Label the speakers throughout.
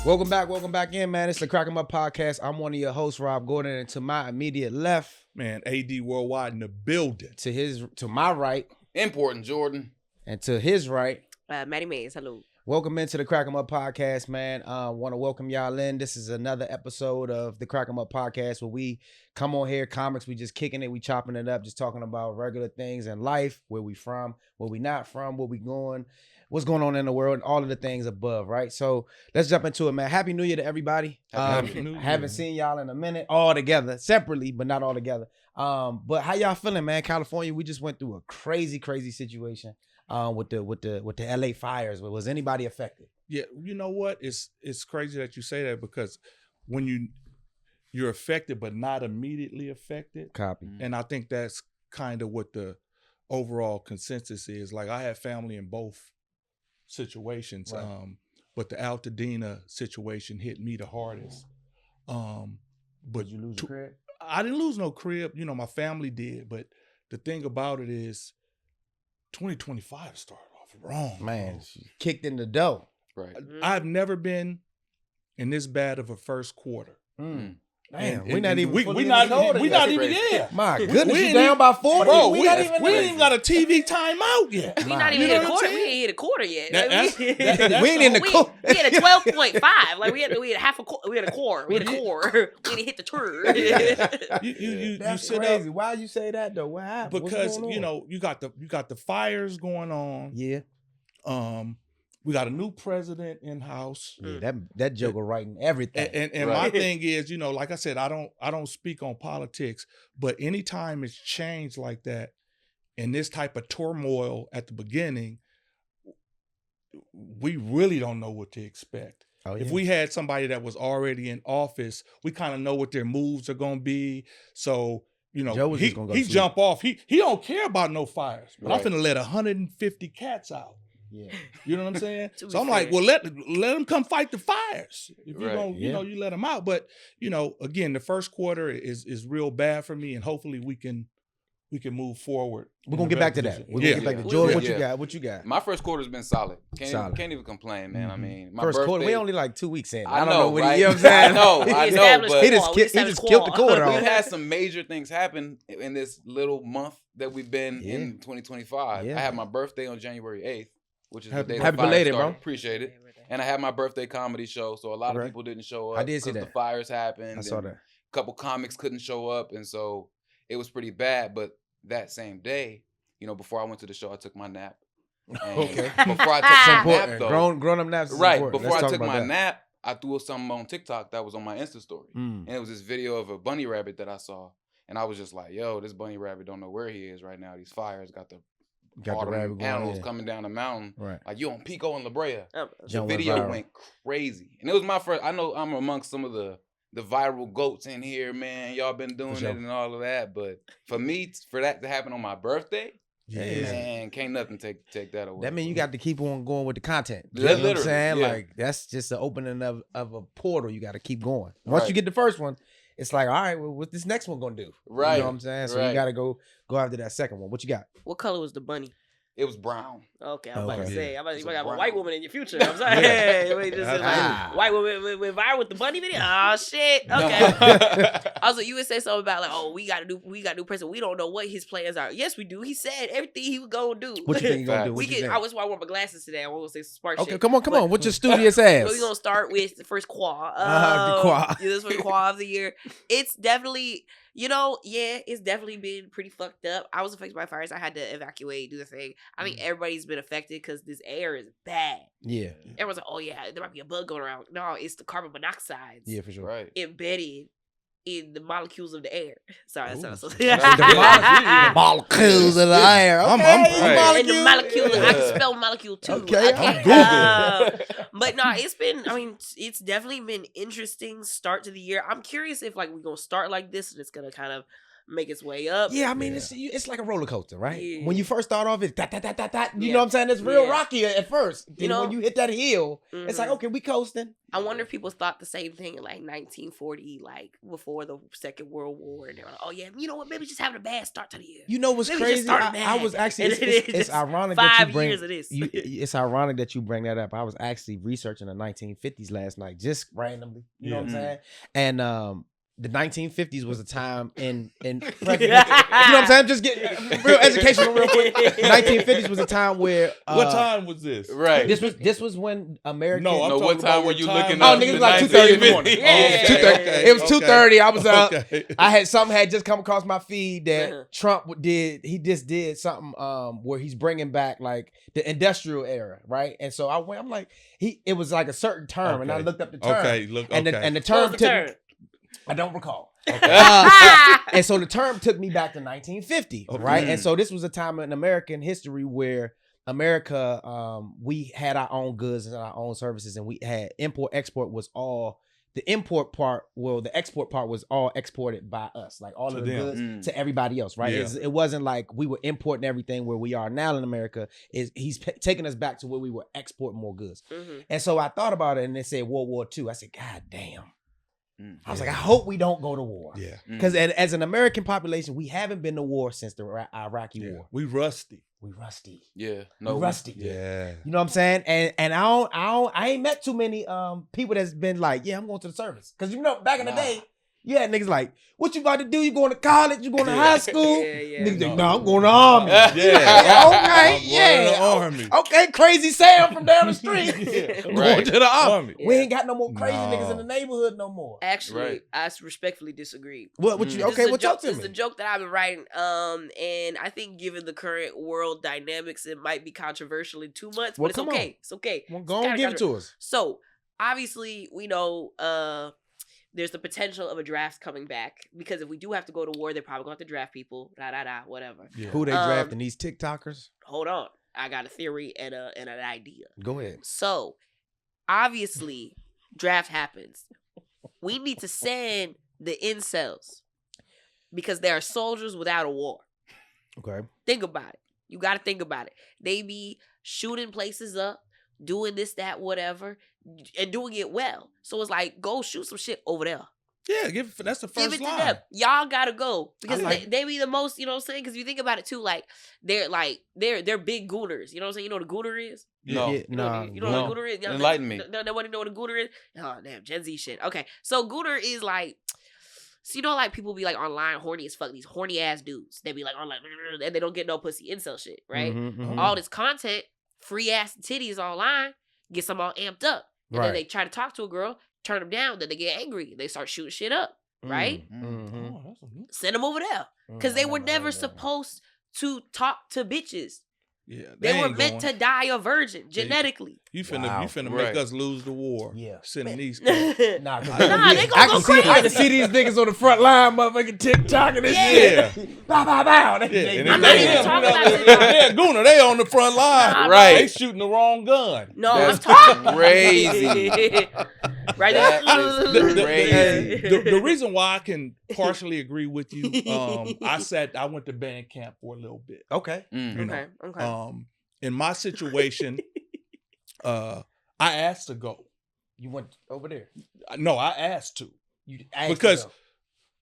Speaker 1: Welcome back in, man. It's the Crack 'em Up podcast. I'm one of your hosts, Rob Gordon, and to my immediate left,
Speaker 2: man, AD Worldwide in the building.
Speaker 1: To my right,
Speaker 3: Important Jordan,
Speaker 1: and to his right,
Speaker 4: Maddie Mays. Hello.
Speaker 1: Welcome into the Crack 'em Up podcast, man. Want to welcome y'all in. This is another episode of the Crack 'em Up podcast where we come on here, comics, we just kicking it, we chopping it up, just talking about regular things in life, where we from, where we not from, where we going, what's going on in the world, and all of the things above, right? So let's jump into it, man. Happy New Year to everybody.
Speaker 2: Happy New Year.
Speaker 1: Haven't seen y'all in a minute, all together, separately, but not all together. But how y'all feeling, man? California, we just went through a crazy situation with the LA fires. Was anybody affected?
Speaker 2: Yeah, you know what? It's crazy that you say that, because when you're affected but not immediately affected.
Speaker 1: Copy.
Speaker 2: And I think that's kind of what the overall consensus is. Like, I have family in both situations,
Speaker 1: Right.
Speaker 2: But the Altadena situation hit me the hardest. But
Speaker 1: Did you lose your crib?
Speaker 2: I didn't lose no crib. You know, my family did. But the thing about it is 2025 started off wrong.
Speaker 1: Man, she kicked in the dough.
Speaker 3: right?
Speaker 2: I've never been in this bad of a first quarter.
Speaker 1: Damn,
Speaker 2: And-
Speaker 1: we're not
Speaker 2: and
Speaker 1: even
Speaker 2: we
Speaker 1: fully in
Speaker 2: not
Speaker 1: the quarter
Speaker 2: we
Speaker 1: yet.
Speaker 2: not even
Speaker 3: Crazy.
Speaker 2: there.
Speaker 1: My goodness,
Speaker 2: we
Speaker 1: you
Speaker 2: ain't
Speaker 1: down
Speaker 2: even-
Speaker 1: by 40?
Speaker 2: Bro,
Speaker 1: we
Speaker 2: we
Speaker 1: not
Speaker 2: ain't
Speaker 1: even
Speaker 2: even got a TV timeout yet.
Speaker 4: We not
Speaker 1: You
Speaker 4: even
Speaker 2: know
Speaker 4: hit a
Speaker 2: what I'm
Speaker 4: quarter.
Speaker 2: saying?
Speaker 4: We ain't hit a quarter yet.
Speaker 2: That's-
Speaker 4: Like,
Speaker 2: that's
Speaker 1: we ain't in the
Speaker 4: we,
Speaker 1: quarter.
Speaker 4: we had a 12.5. Like we had half a quarter. We had a core. We had a core. We didn't hit the turn.
Speaker 2: You
Speaker 1: That's
Speaker 2: sit
Speaker 1: crazy.
Speaker 2: up
Speaker 1: Why you say that though? What happened? What's
Speaker 2: because
Speaker 1: going on?
Speaker 2: you know you got the fires going on.
Speaker 1: Yeah,
Speaker 2: We got a new president in house.
Speaker 1: yeah. That joker writing everything.
Speaker 2: And
Speaker 3: Right.
Speaker 2: my thing is, you know, like I said, I don't speak on politics, but anytime it's changed like that, and this type of turmoil at the beginning, we really don't know what to expect.
Speaker 1: Oh,
Speaker 2: If
Speaker 1: yeah.
Speaker 2: we had somebody that was already in office, we kind of know what their moves are going to be. So, you
Speaker 1: Joe
Speaker 2: know,
Speaker 1: was
Speaker 2: he
Speaker 1: just gonna go to sleep.
Speaker 2: jump off. He don't care about no fires. But
Speaker 3: Right.
Speaker 2: I'm finna let 150 cats out.
Speaker 1: yeah.
Speaker 2: You know what I'm saying?
Speaker 4: To be
Speaker 2: So I'm like,
Speaker 4: fair.
Speaker 2: well, let them come fight the fires. If you're
Speaker 3: Right.
Speaker 2: gonna, you know, you let them out. But you know, again, the first quarter is real bad for me, and hopefully we can move forward.
Speaker 1: We're gonna get back to that. We're
Speaker 2: Yeah.
Speaker 1: gonna get back to
Speaker 4: Yeah.
Speaker 1: Jordan. What
Speaker 3: Yeah.
Speaker 1: you got? What you got?
Speaker 3: My first quarter's been solid.
Speaker 1: Solid.
Speaker 3: Can't even complain, man. I
Speaker 2: Mhm.
Speaker 3: mean, my
Speaker 1: First
Speaker 3: birthday,
Speaker 1: quarter. We only like 2 weeks in.
Speaker 3: I
Speaker 1: don't
Speaker 3: know,
Speaker 1: what
Speaker 3: right?
Speaker 1: you know what I'm saying?
Speaker 3: I know,
Speaker 4: We
Speaker 3: I know,
Speaker 4: established
Speaker 3: but
Speaker 1: He just
Speaker 4: qual.
Speaker 1: killed the quarter
Speaker 3: We've
Speaker 1: off.
Speaker 3: had some major things happen in this little month that we've been
Speaker 1: Yeah.
Speaker 3: in 2025.
Speaker 1: Yeah.
Speaker 3: I had my birthday on January 8th, which is
Speaker 2: Happy
Speaker 3: the day
Speaker 1: Happy
Speaker 3: the fire
Speaker 1: belated,
Speaker 3: started.
Speaker 1: bro.
Speaker 3: Appreciate it. And I had my birthday comedy show, so a lot of
Speaker 1: Okay.
Speaker 3: people didn't show up.
Speaker 1: I did see
Speaker 3: 'cause
Speaker 1: that.
Speaker 3: the fires happened.
Speaker 1: I saw
Speaker 3: and
Speaker 1: that.
Speaker 3: A couple comics couldn't show up, and so it was pretty bad. But that same day, you know, before I went to the show, I took my nap. And
Speaker 1: Okay.
Speaker 3: Before I took
Speaker 1: It's
Speaker 3: my
Speaker 1: important.
Speaker 3: nap, though,
Speaker 1: Grown up naps. Is
Speaker 3: right
Speaker 1: important.
Speaker 3: before
Speaker 1: Let's
Speaker 3: I
Speaker 1: talk
Speaker 3: took
Speaker 1: about
Speaker 3: my
Speaker 1: that.
Speaker 3: nap, I threw something on TikTok that was on my Insta story,
Speaker 1: Mm.
Speaker 3: and it was this video of a bunny rabbit that I saw, and I was just like, "Yo, this bunny rabbit don't know where he is right now. These fires got
Speaker 1: Got
Speaker 3: all
Speaker 1: the
Speaker 3: them
Speaker 1: rabbit going.
Speaker 3: animals
Speaker 1: Yeah.
Speaker 3: coming down the mountain.
Speaker 1: Right.
Speaker 3: Like you on Pico and La Brea." The
Speaker 1: Jump went
Speaker 3: video
Speaker 1: viral.
Speaker 3: went crazy, and it was my first. I know I'm amongst some of the viral goats in here, man. Y'all been doing
Speaker 1: sure.
Speaker 3: it and all of that, but for me, for that to happen on my birthday,
Speaker 1: Yeah.
Speaker 3: man, can't nothing take that away.
Speaker 1: That means you got to keep on going with the content. You
Speaker 3: Yeah,
Speaker 1: know what I'm
Speaker 3: literally,
Speaker 1: saying?
Speaker 3: yeah.
Speaker 1: Like, that's just the opening of a portal. You got to keep going. Once you
Speaker 3: Right.
Speaker 1: get the first one, it's like, all right, well, what's this next one going to do?
Speaker 3: Right.
Speaker 1: You know what I'm saying? So you
Speaker 3: Right.
Speaker 1: got to go after that second one. What you got?
Speaker 4: What color was the bunny?
Speaker 3: It was brown.
Speaker 4: Okay, I'm about
Speaker 1: Okay.
Speaker 4: to say. I'm about to
Speaker 3: It's
Speaker 4: you
Speaker 3: a
Speaker 4: might have a
Speaker 3: brown.
Speaker 4: white woman in your future. I'm sorry. Hey, wait, just
Speaker 1: Ah.
Speaker 4: like, white woman went viral with the bunny video. Oh shit. Okay. Also, you would say something about like, oh, we got a new president. We don't know what his plans are. Yes, we do. He said everything he was gonna do.
Speaker 1: What you think you going to do?
Speaker 3: Facts.
Speaker 1: What
Speaker 4: We
Speaker 1: you
Speaker 4: can.
Speaker 1: think?
Speaker 4: I was why I wore my glasses today. I won't say some smart
Speaker 1: Okay,
Speaker 4: shit.
Speaker 1: come on.
Speaker 4: But-
Speaker 1: What's your studious ass?
Speaker 4: So we're gonna start with the first qual.
Speaker 1: The qual.
Speaker 4: Yeah, this first qual of the year. It's definitely, it's definitely been pretty fucked up. I was affected by fires. I had to evacuate, do the thing. I think everybody's been affected because this air is bad.
Speaker 1: Yeah.
Speaker 4: Everyone's like, oh yeah, there might be a bug going around. No, it's the carbon monoxide
Speaker 1: Yeah, for sure.
Speaker 3: Right.
Speaker 4: embedded in the molecules of the air. Sorry, that sounds so.
Speaker 1: The molecules of the air. Okay,
Speaker 2: I'm
Speaker 3: right.
Speaker 4: And the molecule, I
Speaker 3: Yeah.
Speaker 4: can spell molecule too.
Speaker 1: Okay,
Speaker 4: I
Speaker 1: I'm
Speaker 4: can't, but no, it's definitely been interesting start to the year. I'm curious if like we're gonna start like this and it's gonna kind of make its way up.
Speaker 1: Yeah, I mean, it's like a roller coaster, right?
Speaker 4: Yeah.
Speaker 1: When you first start off, it's that. You
Speaker 4: Yeah.
Speaker 1: know what I'm saying? It's real
Speaker 4: Yeah.
Speaker 1: rocky at first. Then
Speaker 4: know?
Speaker 1: when you hit that hill, it's like,
Speaker 4: Mhm.
Speaker 1: okay, we coasting.
Speaker 4: I wonder if people thought the same thing in like 1940, like before the Second World War, and they were like, "Oh yeah, you know what? Maybe just having a bad start to the year."
Speaker 1: You know what's
Speaker 4: Maybe just
Speaker 1: crazy?
Speaker 4: start
Speaker 1: I
Speaker 4: bad.
Speaker 1: was actually,
Speaker 4: And
Speaker 1: it's
Speaker 4: just
Speaker 1: ironic that
Speaker 4: 5
Speaker 1: you bring
Speaker 4: years of this.
Speaker 1: It's ironic that you bring that up. I was actually researching the 1950s last night, just randomly. You know what I'm saying? And the 1950s was a time in you know what I'm saying? Just get real educational real quick. The 1950s was a time where
Speaker 2: what time was this?
Speaker 3: Right.
Speaker 1: This was when American.
Speaker 2: No, I'm
Speaker 3: No,
Speaker 2: talking
Speaker 3: what
Speaker 2: about
Speaker 3: time were you looking
Speaker 1: Oh,
Speaker 3: up?
Speaker 1: niggas
Speaker 3: The
Speaker 1: like 2:30 in the
Speaker 3: 1950s?
Speaker 1: morning.
Speaker 4: Yeah.
Speaker 1: 2:30. It was 2:30. I was up.
Speaker 2: Okay.
Speaker 1: I had something had just come across my feed that
Speaker 4: Uh-huh.
Speaker 1: Trump did. He just did something where he's bringing back like the industrial era, right? And so I'm like, it was like a certain term, and I
Speaker 2: Okay.
Speaker 1: looked up the term.
Speaker 2: Okay, look.
Speaker 1: And
Speaker 2: Okay.
Speaker 1: the
Speaker 4: What
Speaker 1: term
Speaker 4: was the
Speaker 1: took.
Speaker 4: term?
Speaker 1: I don't recall.
Speaker 2: Okay.
Speaker 1: And so the term took me back to 1950,
Speaker 2: Okay.
Speaker 1: right? And so this was a time in American history where America, we had our own goods and our own services, and we had export was all the import part. Well, the export part was all exported by us, like all
Speaker 2: To
Speaker 1: of the
Speaker 2: them.
Speaker 1: goods to everybody else, right?
Speaker 2: Yeah.
Speaker 1: It wasn't like we were importing everything where we are now in America. He's taking us back to where we were exporting more goods.
Speaker 4: Mhm.
Speaker 1: And so I thought about it, and they said World War II. I said, God damn. I was
Speaker 2: Yeah.
Speaker 1: like, I hope we don't go to war.
Speaker 2: Yeah.
Speaker 1: Because as an American population, we haven't been to war since the Iraqi
Speaker 2: Yeah.
Speaker 1: war.
Speaker 2: We rusty.
Speaker 1: We rusty.
Speaker 3: Yeah.
Speaker 1: We
Speaker 3: No.
Speaker 1: rusty.
Speaker 2: Yeah.
Speaker 1: You know what I'm saying? And I ain't met too many people that's been like, yeah, I'm going to the service. Because you know, back in the
Speaker 3: Nah.
Speaker 1: day, you had niggas like, what you about to do? You going to college? You going to high school?
Speaker 4: Yeah.
Speaker 1: Niggas like,
Speaker 2: No.
Speaker 1: no, I'm going to army.
Speaker 2: Yeah.
Speaker 1: Okay,
Speaker 2: I'm going to
Speaker 1: yeah.
Speaker 2: the army.
Speaker 1: Okay, crazy Sam from down the street.
Speaker 2: Yeah.
Speaker 1: Going
Speaker 3: Right.
Speaker 1: to the army.
Speaker 2: Army.
Speaker 1: We ain't got no more crazy
Speaker 2: No.
Speaker 1: niggas in the neighborhood no more.
Speaker 4: Actually,
Speaker 3: Right.
Speaker 4: I respectfully disagree.
Speaker 1: What you
Speaker 3: Mm.
Speaker 4: This
Speaker 1: okay,
Speaker 4: is a
Speaker 1: what
Speaker 4: joke,
Speaker 1: talk to
Speaker 4: this
Speaker 1: me?
Speaker 4: is a joke that I've been writing. And I think given the current world dynamics, it might be controversial in 2 months,
Speaker 1: Well,
Speaker 4: but it's
Speaker 1: come
Speaker 4: okay.
Speaker 1: on.
Speaker 4: It's okay.
Speaker 1: Well,
Speaker 4: It's
Speaker 1: go on,
Speaker 4: kinda
Speaker 1: give it to us.
Speaker 4: So obviously, we know there's the potential of a draft coming back because if we do have to go to war, they're probably going to have to draft people. Whatever.
Speaker 2: Yeah.
Speaker 1: Who they drafting? These TikTokers?
Speaker 4: Hold on, I got a theory and an idea.
Speaker 1: Go ahead.
Speaker 4: So obviously, draft happens. We need to send the incels because they are soldiers without a war.
Speaker 1: Okay.
Speaker 4: Think about it. You got to think about it. They be shooting places up, doing this, that, whatever, and doing it well. So it's like, go shoot some shit over there.
Speaker 2: Yeah, that's the first
Speaker 4: Give it
Speaker 2: line.
Speaker 4: to them. Y'all gotta go because
Speaker 2: like
Speaker 4: they be the most. You know what I'm saying? Because you think about it too, like they're big gooners. You know what I'm saying? You know what a gooner is?
Speaker 3: No.
Speaker 1: Yeah,
Speaker 4: You know,
Speaker 1: nah,
Speaker 4: you know
Speaker 3: no.
Speaker 4: what a gooner is?
Speaker 3: Enlighten me.
Speaker 4: Nobody know what a gooner is? Oh damn, Gen Z shit. Okay, so gooner is like. So you know, like people be like online horny as fuck. These horny ass dudes. They be like online and they don't get no pussy incel shit, right?
Speaker 1: Mhm, mhm.
Speaker 4: All this content, free ass titties online, gets them all amped up. And
Speaker 1: Right.
Speaker 4: then they try to talk to a girl, turn them down, then they get angry. They start shooting shit up, right?
Speaker 1: Mhm.
Speaker 2: Oh, that's a new.
Speaker 4: Send them over there. Because they were never
Speaker 1: Mhm.
Speaker 4: supposed to talk to bitches.
Speaker 2: Yeah,
Speaker 4: They were
Speaker 2: ain't
Speaker 4: meant
Speaker 2: going.
Speaker 4: to die a virgin genetically.
Speaker 2: You finna
Speaker 1: Wow.
Speaker 2: make
Speaker 3: Right.
Speaker 2: us lose the war.
Speaker 1: Yeah.
Speaker 2: Sending these.
Speaker 4: nah,
Speaker 1: Nah,
Speaker 2: Nah,
Speaker 4: they gonna
Speaker 1: I
Speaker 4: go
Speaker 1: can see I can
Speaker 4: crazy.
Speaker 1: see these niggas on the front line, motherfucking TikTok and this
Speaker 2: Yeah.
Speaker 1: shit. Bow, bow, bow.
Speaker 2: Yeah, and
Speaker 4: I'm
Speaker 2: if
Speaker 4: not
Speaker 2: they
Speaker 4: even
Speaker 2: him,
Speaker 4: talking about
Speaker 2: if
Speaker 4: TikTok.
Speaker 2: they're Gooner, they on the front line.
Speaker 4: Nah,
Speaker 3: Right.
Speaker 2: They shooting the wrong gun.
Speaker 4: No,
Speaker 3: That's
Speaker 4: I'm talking
Speaker 3: crazy.
Speaker 4: right
Speaker 3: That
Speaker 4: there.
Speaker 3: is crazy.
Speaker 2: The reason why I can partially agree with you, I went to band camp for a little bit.
Speaker 1: Okay.
Speaker 3: Mm.
Speaker 2: You know,
Speaker 4: Okay.
Speaker 2: In my situation, I asked to go.
Speaker 1: You went over there.
Speaker 2: No, I asked to.
Speaker 1: You asked
Speaker 2: Because,
Speaker 1: to go.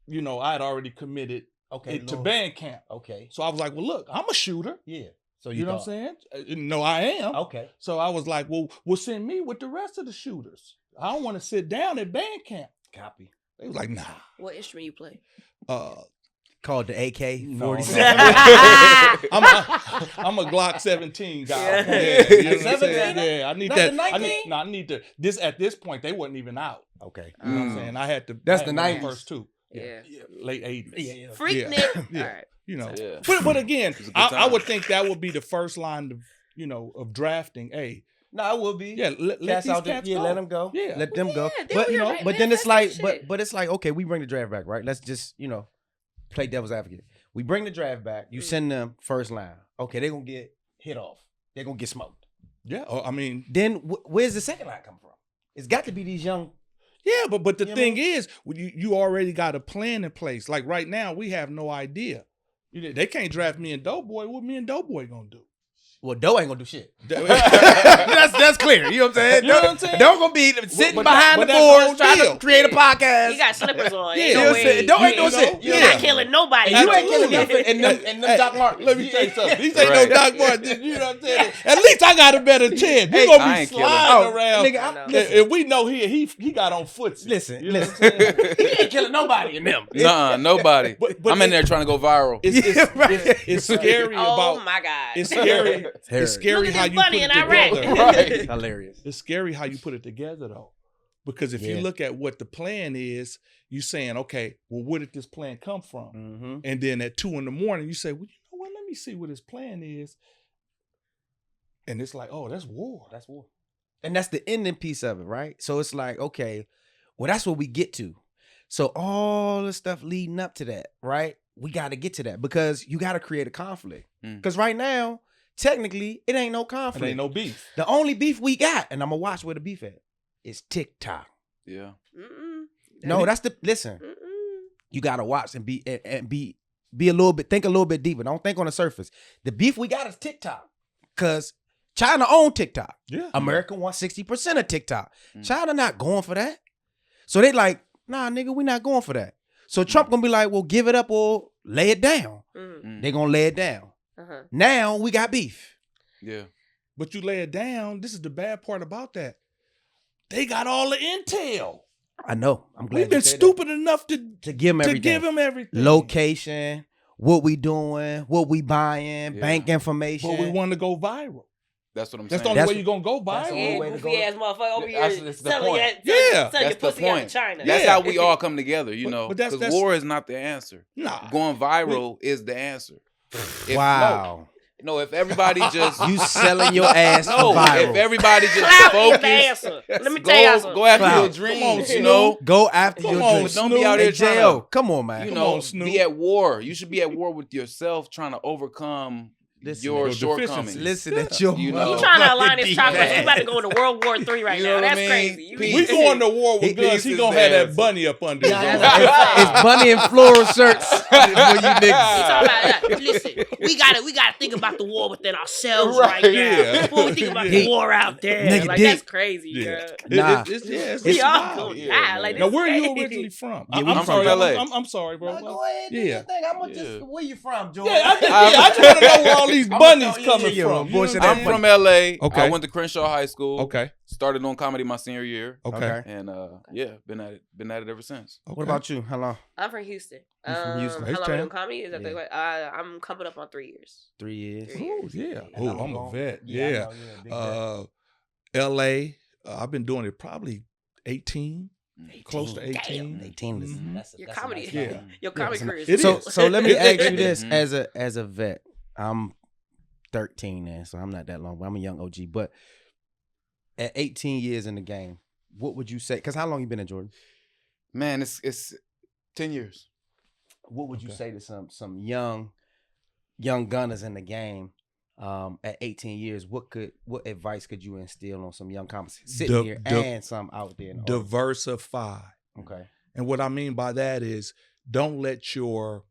Speaker 2: you know, I had already committed
Speaker 1: Okay.
Speaker 2: it to
Speaker 1: Lord.
Speaker 2: band camp.
Speaker 1: Okay.
Speaker 2: So I was like, well, look, I'm a shooter.
Speaker 1: Yeah. So
Speaker 2: You know
Speaker 1: thought-
Speaker 2: what I'm saying? No, I am.
Speaker 1: Okay.
Speaker 2: So I was like, well, send me with the rest of the shooters. I don't want to sit down at band camp.
Speaker 1: Copy.
Speaker 2: They was like, nah.
Speaker 4: What instrument you play?
Speaker 1: Called the AK
Speaker 2: No,
Speaker 1: 47.
Speaker 2: I'm a Glock 17 guy.
Speaker 4: Yeah.
Speaker 2: Yeah, you know what I'm
Speaker 1: 17?
Speaker 2: saying? Yeah, I need
Speaker 1: Not
Speaker 2: that.
Speaker 1: the 19?
Speaker 2: I need to. This at this point they wasn't even out.
Speaker 1: Okay.
Speaker 2: You know what I'm
Speaker 3: Mm.
Speaker 2: saying? I had to.
Speaker 1: That's
Speaker 2: I
Speaker 1: the
Speaker 2: had
Speaker 1: 90s.
Speaker 2: first two.
Speaker 4: Yeah.
Speaker 2: Late 80s.
Speaker 1: Yeah.
Speaker 4: Freak
Speaker 2: Yeah.
Speaker 4: Nick.
Speaker 2: Yeah.
Speaker 4: All right.
Speaker 2: You know.
Speaker 3: Yeah.
Speaker 2: But again,
Speaker 3: It was a good
Speaker 2: I
Speaker 3: time.
Speaker 2: would think that would be the first line of of drafting. Hey,
Speaker 1: No, it will be.
Speaker 2: yeah, let
Speaker 1: Cats
Speaker 2: these
Speaker 1: out there.
Speaker 2: cats
Speaker 1: Yeah,
Speaker 2: go.
Speaker 1: let them go.
Speaker 2: Yeah.
Speaker 1: Let them go.
Speaker 4: Yeah, they
Speaker 1: But
Speaker 4: were
Speaker 1: you know,
Speaker 4: right,
Speaker 1: but
Speaker 4: man.
Speaker 1: then it's
Speaker 4: That's
Speaker 1: like,
Speaker 4: that shit.
Speaker 1: but it's like, okay, we bring the draft back, right? Let's just play devil's advocate. We bring the draft back. You send them first line. Okay, they're gonna get hit off. They're gonna get smoked.
Speaker 2: Yeah. I mean,
Speaker 1: Then where's the second line come from? It's got to be these young
Speaker 2: Yeah, but the
Speaker 1: You know
Speaker 2: thing
Speaker 1: what I
Speaker 2: is, you already got a plan in place. Like right now, we have no idea. They can't draft me and Doughboy. What me and Doughboy gonna do?
Speaker 1: Well, Doe ain't gonna do shit.
Speaker 2: But
Speaker 1: that's clear. You know what I'm saying?
Speaker 2: You know what I'm saying?
Speaker 1: Doe gonna be sitting
Speaker 2: but
Speaker 1: behind
Speaker 2: but
Speaker 1: the
Speaker 2: that's the
Speaker 1: boards
Speaker 2: whole
Speaker 1: trying
Speaker 2: deal.
Speaker 1: to create a podcast.
Speaker 4: He got slippers on.
Speaker 2: Yeah.
Speaker 4: Ain't
Speaker 1: You know
Speaker 4: no
Speaker 1: what I'm saying?
Speaker 4: way.
Speaker 1: Doe ain't
Speaker 2: You
Speaker 1: doing
Speaker 2: know?
Speaker 1: shit.
Speaker 4: You're
Speaker 2: Yeah.
Speaker 4: not killing nobody.
Speaker 1: And you ain't
Speaker 2: Absolutely.
Speaker 1: killing nothing in them Doc Martens.
Speaker 2: Let me tell you something. These ain't
Speaker 3: Right.
Speaker 2: no Doc Martens. You know what I'm saying? At least I got a better chance. We
Speaker 1: Hey,
Speaker 2: gonna
Speaker 3: I
Speaker 2: be
Speaker 3: ain't killing.
Speaker 2: sliding
Speaker 1: Oh,
Speaker 2: around.
Speaker 1: nigga,
Speaker 4: I know.
Speaker 1: listen.
Speaker 2: And we know he got on footsie.
Speaker 1: Listen,
Speaker 2: You know
Speaker 1: listen.
Speaker 2: what I'm saying?
Speaker 1: He ain't killing nobody in them.
Speaker 3: Nuh-uh, nobody.
Speaker 2: But
Speaker 3: I'm in there trying to go viral.
Speaker 2: It's scary
Speaker 4: Oh
Speaker 2: about.
Speaker 4: my God.
Speaker 2: It's scary. It's scary
Speaker 4: Look
Speaker 2: how
Speaker 4: at
Speaker 2: you
Speaker 4: this
Speaker 2: put
Speaker 4: bunny
Speaker 2: it
Speaker 4: in Iraq.
Speaker 2: together.
Speaker 3: Right.
Speaker 1: Hilarious.
Speaker 2: It's scary how you put it together though, because if you
Speaker 1: Yeah.
Speaker 2: look at what the plan is, you saying, okay, well, where did this plan come from?
Speaker 1: Mm-hmm.
Speaker 2: And then at 2 a.m, you say, well, you know what? Let me see what his plan is. And it's like, oh, that's war.
Speaker 1: That's war. And that's the ending piece of it, right? So it's like, okay, well, that's what we get to. So all the stuff leading up to that, right? We got to get to that because you got to create a conflict.
Speaker 3: Mm.
Speaker 1: Because right now, technically, it ain't no conflict.
Speaker 2: It ain't no beef.
Speaker 1: The only beef we got, and I'm gonna watch where the beef at, is TikTok.
Speaker 3: Yeah.
Speaker 4: Mm-mm.
Speaker 1: No, that's the listen.
Speaker 4: Mm-mm.
Speaker 1: You gotta watch and be a little bit, think a little bit deeper. Don't think on the surface. The beef we got is TikTok. Cause China own TikTok.
Speaker 2: Yeah.
Speaker 1: America wants 60% of TikTok.
Speaker 3: Mm.
Speaker 1: China not going for that. So they like, nah, nigga, we not going for that. So Trump gonna be like, well, give it up or lay it down.
Speaker 4: Mm.
Speaker 3: Mm.
Speaker 1: They gonna lay it down.
Speaker 4: Uh-huh.
Speaker 1: Now we got beef.
Speaker 3: Yeah.
Speaker 2: But you lay it down. This is the bad part about that. They got all the intel.
Speaker 1: I know. I'm glad
Speaker 2: We've been
Speaker 1: you said
Speaker 2: stupid enough to
Speaker 1: that. To give him everything.
Speaker 2: give him everything.
Speaker 1: Location, what we doing, what we buying,
Speaker 3: Yeah.
Speaker 1: bank information.
Speaker 2: But we want to go viral.
Speaker 3: That's what I'm
Speaker 2: That's the
Speaker 3: saying.
Speaker 2: only
Speaker 1: That's
Speaker 2: way you're going to go
Speaker 1: that's the
Speaker 2: viral.
Speaker 1: only way
Speaker 4: Yeah,
Speaker 1: to
Speaker 4: goofy
Speaker 1: go.
Speaker 4: ass motherfucker over
Speaker 3: That's-
Speaker 4: here
Speaker 3: that's the
Speaker 4: selling
Speaker 3: point.
Speaker 4: your,
Speaker 2: Yeah.
Speaker 4: selling your
Speaker 3: That's the
Speaker 4: pussy out in
Speaker 3: point.
Speaker 4: China.
Speaker 3: That's
Speaker 2: Yeah.
Speaker 3: how we all come together, you
Speaker 2: But-
Speaker 3: know.
Speaker 2: but that's-
Speaker 3: Because war is not the answer.
Speaker 2: Nah.
Speaker 3: Going viral is the answer. If-
Speaker 1: Wow.
Speaker 3: No, if everybody just
Speaker 1: You selling your ass
Speaker 3: no,
Speaker 1: for viral.
Speaker 3: if everybody just
Speaker 4: Clout is the
Speaker 3: focus,
Speaker 4: answer. Let me tell y'all something.
Speaker 3: go after
Speaker 1: Clout.
Speaker 3: your dreams,
Speaker 2: Come on,
Speaker 3: you
Speaker 2: Snoop.
Speaker 3: know.
Speaker 1: Go after
Speaker 2: Come
Speaker 1: your
Speaker 2: on,
Speaker 1: dreams.
Speaker 3: But don't be out
Speaker 1: Hey,
Speaker 3: here trying
Speaker 1: J.O.,
Speaker 3: to,
Speaker 1: come on, man.
Speaker 3: you
Speaker 2: Come
Speaker 3: know,
Speaker 2: on, Snoop.
Speaker 3: be at war. You should be at war with yourself, trying to overcome
Speaker 1: Listen,
Speaker 3: your
Speaker 2: your
Speaker 3: shortcomings.
Speaker 1: Listen at your
Speaker 3: You know.
Speaker 4: You trying to align this
Speaker 1: motherfucking
Speaker 4: chocolate? We
Speaker 1: ass.
Speaker 4: about to go into World War III right
Speaker 3: You
Speaker 4: now.
Speaker 3: know what I
Speaker 4: That's
Speaker 3: mean?
Speaker 4: crazy. You
Speaker 3: Peace.
Speaker 2: We going to war with guns.
Speaker 3: Peace
Speaker 2: He
Speaker 3: is
Speaker 2: going to
Speaker 3: the
Speaker 2: have that
Speaker 3: answer.
Speaker 2: bunny up under his
Speaker 4: Yeah,
Speaker 2: arm.
Speaker 4: that's
Speaker 1: It's bunny and floral shirts for you
Speaker 4: He
Speaker 1: niggas.
Speaker 4: talking about that. Listen, we gotta think about the war within ourselves right,
Speaker 3: Right,
Speaker 4: now
Speaker 2: yeah.
Speaker 4: before we think about
Speaker 1: Yeah.
Speaker 4: the war out there.
Speaker 1: Nigga,
Speaker 4: Like
Speaker 1: deep.
Speaker 4: that's crazy,
Speaker 2: Yeah.
Speaker 4: girl.
Speaker 1: Nah.
Speaker 2: It's
Speaker 4: We all
Speaker 2: wild.
Speaker 4: gonna
Speaker 3: Yeah,
Speaker 4: die. Like
Speaker 3: man.
Speaker 2: Now,
Speaker 4: this
Speaker 2: where are you
Speaker 4: crazy.
Speaker 2: originally from?
Speaker 1: Yeah,
Speaker 2: I'm
Speaker 1: I'm
Speaker 2: sorry.
Speaker 3: from LA.
Speaker 2: I'm sorry, bro.
Speaker 1: Go ahead, do
Speaker 2: Yeah.
Speaker 1: your thing. I'm gonna
Speaker 3: Yeah.
Speaker 1: just, where you from, George?
Speaker 2: Yeah, I just want to know where all these
Speaker 1: I'm
Speaker 2: bunnies
Speaker 1: gonna-
Speaker 2: coming
Speaker 1: yeah,
Speaker 2: from.
Speaker 1: yeah,
Speaker 2: You know
Speaker 1: bullshit
Speaker 2: what
Speaker 3: I'm
Speaker 2: I'm
Speaker 3: from LA.
Speaker 2: Okay.
Speaker 3: I went to Crenshaw High School.
Speaker 2: Okay.
Speaker 3: Started on comedy my senior year.
Speaker 2: Okay.
Speaker 3: And yeah, been at it ever since.
Speaker 2: Okay.
Speaker 1: What about you? How long?
Speaker 4: I'm from Houston.
Speaker 1: You from Houston.
Speaker 4: How
Speaker 2: Hey,
Speaker 4: long I
Speaker 2: Tam.
Speaker 4: been doing comedy? Is that
Speaker 1: Yeah.
Speaker 4: the way? I'm coming up on 3 years.
Speaker 1: 3 years.
Speaker 4: 3
Speaker 2: Oh,
Speaker 4: years.
Speaker 2: yeah.
Speaker 1: And
Speaker 2: Oh, I'm a
Speaker 1: going-
Speaker 2: vet.
Speaker 1: I
Speaker 2: Yeah.
Speaker 1: know, big vet.
Speaker 2: LA. I've been doing it probably 18. Close to 18.
Speaker 1: 18 is
Speaker 2: Mhm.
Speaker 1: that's a,
Speaker 4: Your
Speaker 1: that's a
Speaker 4: comedy,
Speaker 1: nice
Speaker 2: Yeah.
Speaker 1: number.
Speaker 4: your comedy
Speaker 1: Yeah,
Speaker 4: career is
Speaker 2: it
Speaker 1: So
Speaker 2: is.
Speaker 1: so let me ask you this
Speaker 3: Mhm.
Speaker 1: as a vet. I'm 13 now, so I'm not that long. But I'm a young OG. But at 18 years in the game, what would you say? Because how long you been in Jordan?
Speaker 3: Man, it's 10 years.
Speaker 1: What would you
Speaker 2: Okay.
Speaker 1: say to some young gunners in the game at 18 years? What advice could you instill on some young comics sitting here and some out there? In the audience?
Speaker 2: Diversify.
Speaker 1: Okay.
Speaker 2: And what I mean by that is don't let your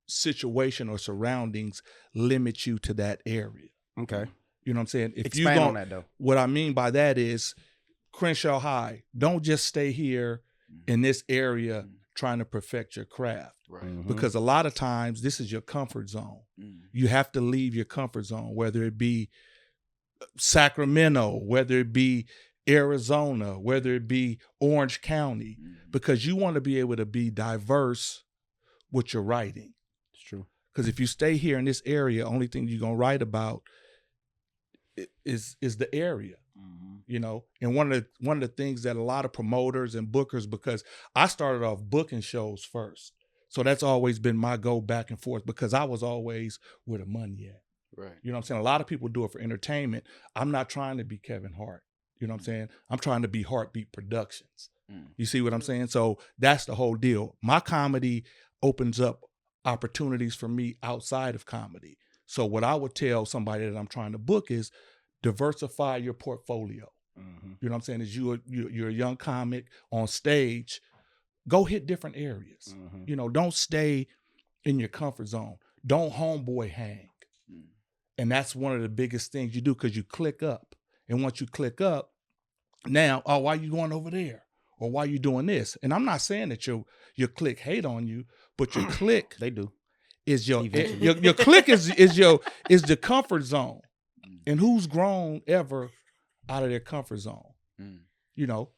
Speaker 2: situation or surroundings limit you to that area.
Speaker 1: Okay.
Speaker 2: You know what I'm saying? If you
Speaker 1: Expand on
Speaker 2: don't,
Speaker 1: that though.
Speaker 2: what I mean by that is Crenshaw High, don't just stay here in this area trying to perfect your craft.
Speaker 3: Right.
Speaker 1: Mhm.
Speaker 2: Because a lot of times this is your comfort zone.
Speaker 3: Mm.
Speaker 2: You have to leave your comfort zone, whether it be Sacramento, whether it be Arizona, whether it be Orange County,
Speaker 3: Mm.
Speaker 2: because you want to be able to be diverse with your writing.
Speaker 1: It's true.
Speaker 2: Because if you stay here in this area, only thing you're gonna write about is the area. You know, and one of the things that a lot of promoters and bookers, because I started off booking shows first, so that's always been my go back and forth because I was always where the money at.
Speaker 3: Right.
Speaker 2: You know what I'm saying? A lot of people do it for entertainment. I'm not trying to be Kevin Hart. You know what I'm saying? I'm trying to be Heartbeat Productions.
Speaker 3: Mm.
Speaker 2: You see what I'm saying? So that's the whole deal. My comedy opens up opportunities for me outside of comedy. So what I would tell somebody that I'm trying to book is diversify your portfolio. You know what I'm saying? Is you're a young comic on stage, go hit different areas. You know, don't stay in your comfort zone. Don't homeboy hang. And that's one of the biggest things you do because you click up. And once you click up, now, why you going over there? Or why you doing this? And I'm not saying that your clique hate on you, but your clique
Speaker 1: They do.
Speaker 2: is your clique is the comfort zone. And who's grown ever out of their comfort zone? You know,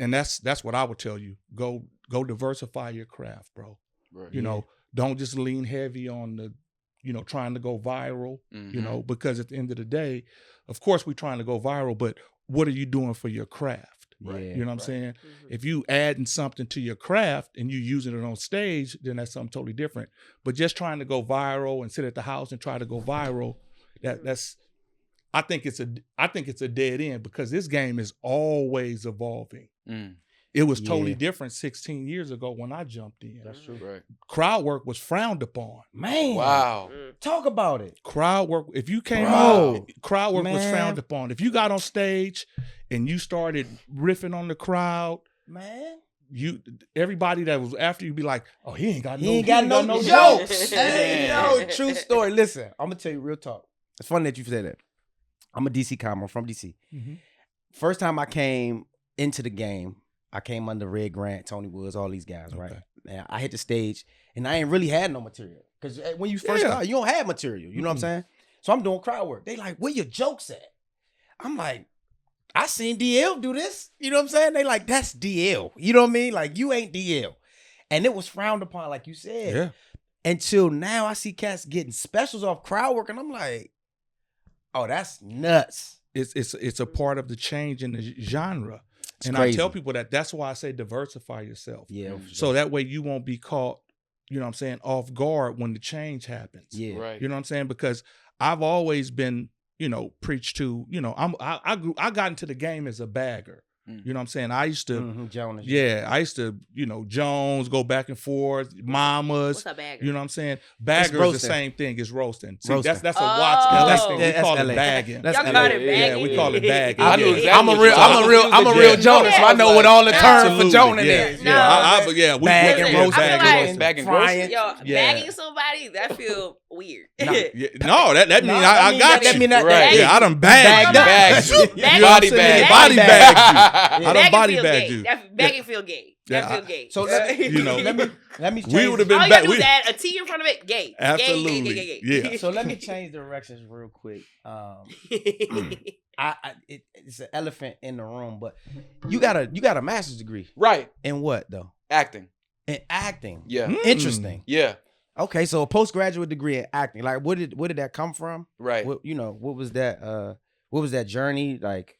Speaker 2: and that's what I would tell you. Go diversify your craft, bro.
Speaker 3: Right.
Speaker 2: You know, don't just lean heavy on the, you know, trying to go viral, you know, because at the end of the day, of course we're trying to go viral, but what are you doing for your craft?
Speaker 1: Yeah,
Speaker 2: You know what I'm saying? If you adding something to your craft and you using it on stage, then that's something totally different. But just trying to go viral and sit at the house and try to go viral, that's I think it's a dead end because this game is always evolving. It was totally different 16 years ago when I jumped in.
Speaker 1: That's true.
Speaker 3: Right.
Speaker 2: Crowd work was frowned upon.
Speaker 1: Man.
Speaker 3: Wow.
Speaker 1: Talk about it.
Speaker 2: Crowd work, if you came
Speaker 1: Bro,
Speaker 2: out, crowd work was
Speaker 1: man.
Speaker 2: frowned upon. If you got on stage and you started riffing on the crowd,
Speaker 1: Man.
Speaker 2: everybody that was after you be like, oh, he ain't got
Speaker 1: He ain't got no
Speaker 2: jokes.
Speaker 1: jokes. Hey, yo, true story. Listen, I'm gonna tell you real talk. It's funny that you said that. I'm a DC comic. I'm from DC. First time I came into the game, I came under Red Grant, Tony Woods, all these guys, right? Now I hit the stage and I ain't really had no material. Because when you first start, you don't have material. You know what I'm saying? So I'm doing crowd work. They like, where your jokes at? I'm like, I seen DL do this. You know what I'm saying? They like, that's DL. You know what I mean? Like, you ain't DL. And it was frowned upon, like you said.
Speaker 2: Yeah.
Speaker 1: Until now, I see cats getting specials off crowd work, and I'm like, oh, that's nuts.
Speaker 2: It's a part of the change in the genre.
Speaker 1: It's
Speaker 2: and
Speaker 1: crazy.
Speaker 2: I tell people that's why I say diversify yourself.
Speaker 1: Yeah.
Speaker 2: So that way you won't be caught, you know what I'm saying, off guard when the change happens.
Speaker 1: Yeah.
Speaker 3: Right.
Speaker 2: You know what I'm saying? Because I've always been, you know, preached to, you know, I got into the game as a bagger. You know what I'm saying? I used to,
Speaker 1: Jonas.
Speaker 2: I used to, you know, Jones, go back and forth, mamas.
Speaker 4: What's a bagger?
Speaker 2: You know what I'm saying? Bagger is the
Speaker 1: roasting.
Speaker 2: same thing as roasting. See,
Speaker 1: Roasting.
Speaker 2: that's a Watts LA thing. We
Speaker 1: That's
Speaker 2: call
Speaker 1: LA.
Speaker 2: it bagging.
Speaker 1: That's
Speaker 4: Y'all
Speaker 1: LA.
Speaker 4: call it bagging?
Speaker 2: Yeah, we call it bagging.
Speaker 3: I knew
Speaker 2: Yeah.
Speaker 3: exactly
Speaker 1: I'm a
Speaker 3: what
Speaker 1: real,
Speaker 3: you
Speaker 1: I'm a
Speaker 3: was
Speaker 1: real
Speaker 3: saying.
Speaker 1: Jonas, so I know what all the terms for
Speaker 2: Absolutely.
Speaker 1: Jonas
Speaker 2: Yeah.
Speaker 1: is.
Speaker 2: Yeah,
Speaker 1: Yeah.
Speaker 2: we
Speaker 1: Bag and
Speaker 2: yeah,
Speaker 1: roast.
Speaker 2: bag
Speaker 4: I
Speaker 2: and
Speaker 4: feel like-
Speaker 2: roasting.
Speaker 3: Bag and
Speaker 1: Frying.
Speaker 3: roasting.
Speaker 4: Yo,
Speaker 2: Yeah.
Speaker 4: bagging somebody, that feel weird.
Speaker 2: Yeah. No, that mean
Speaker 1: Nah,
Speaker 2: I got
Speaker 1: that
Speaker 2: you.
Speaker 1: mean that-
Speaker 3: Right.
Speaker 2: Yeah, I done bagged
Speaker 1: Bagged
Speaker 2: you.
Speaker 1: up.
Speaker 3: Bagged you.
Speaker 4: Bagging-
Speaker 3: Body
Speaker 2: saying?
Speaker 3: bag.
Speaker 2: Body bagged you. I done
Speaker 4: Bagging
Speaker 2: body
Speaker 4: feel
Speaker 2: bagged
Speaker 4: gay.
Speaker 2: you.
Speaker 4: Bagging feel gay. That
Speaker 2: Yeah,
Speaker 4: feel gay.
Speaker 1: So let me,
Speaker 2: You know.
Speaker 1: let me change.
Speaker 2: We would have been
Speaker 4: All you gotta
Speaker 2: back.
Speaker 4: do is add a T in front of it. Gay.
Speaker 2: Absolutely.
Speaker 4: Gay.
Speaker 2: Yeah.
Speaker 1: So let me change directions real quick. It's an elephant in the room, but you got a master's degree
Speaker 3: Right.
Speaker 1: in what though?
Speaker 3: Acting.
Speaker 1: In acting.
Speaker 3: Yeah.
Speaker 1: Interesting.
Speaker 3: Yeah.
Speaker 1: Okay, so a postgraduate degree in acting. Like, where did that come from?
Speaker 3: Right.
Speaker 1: What was that? What was that journey like?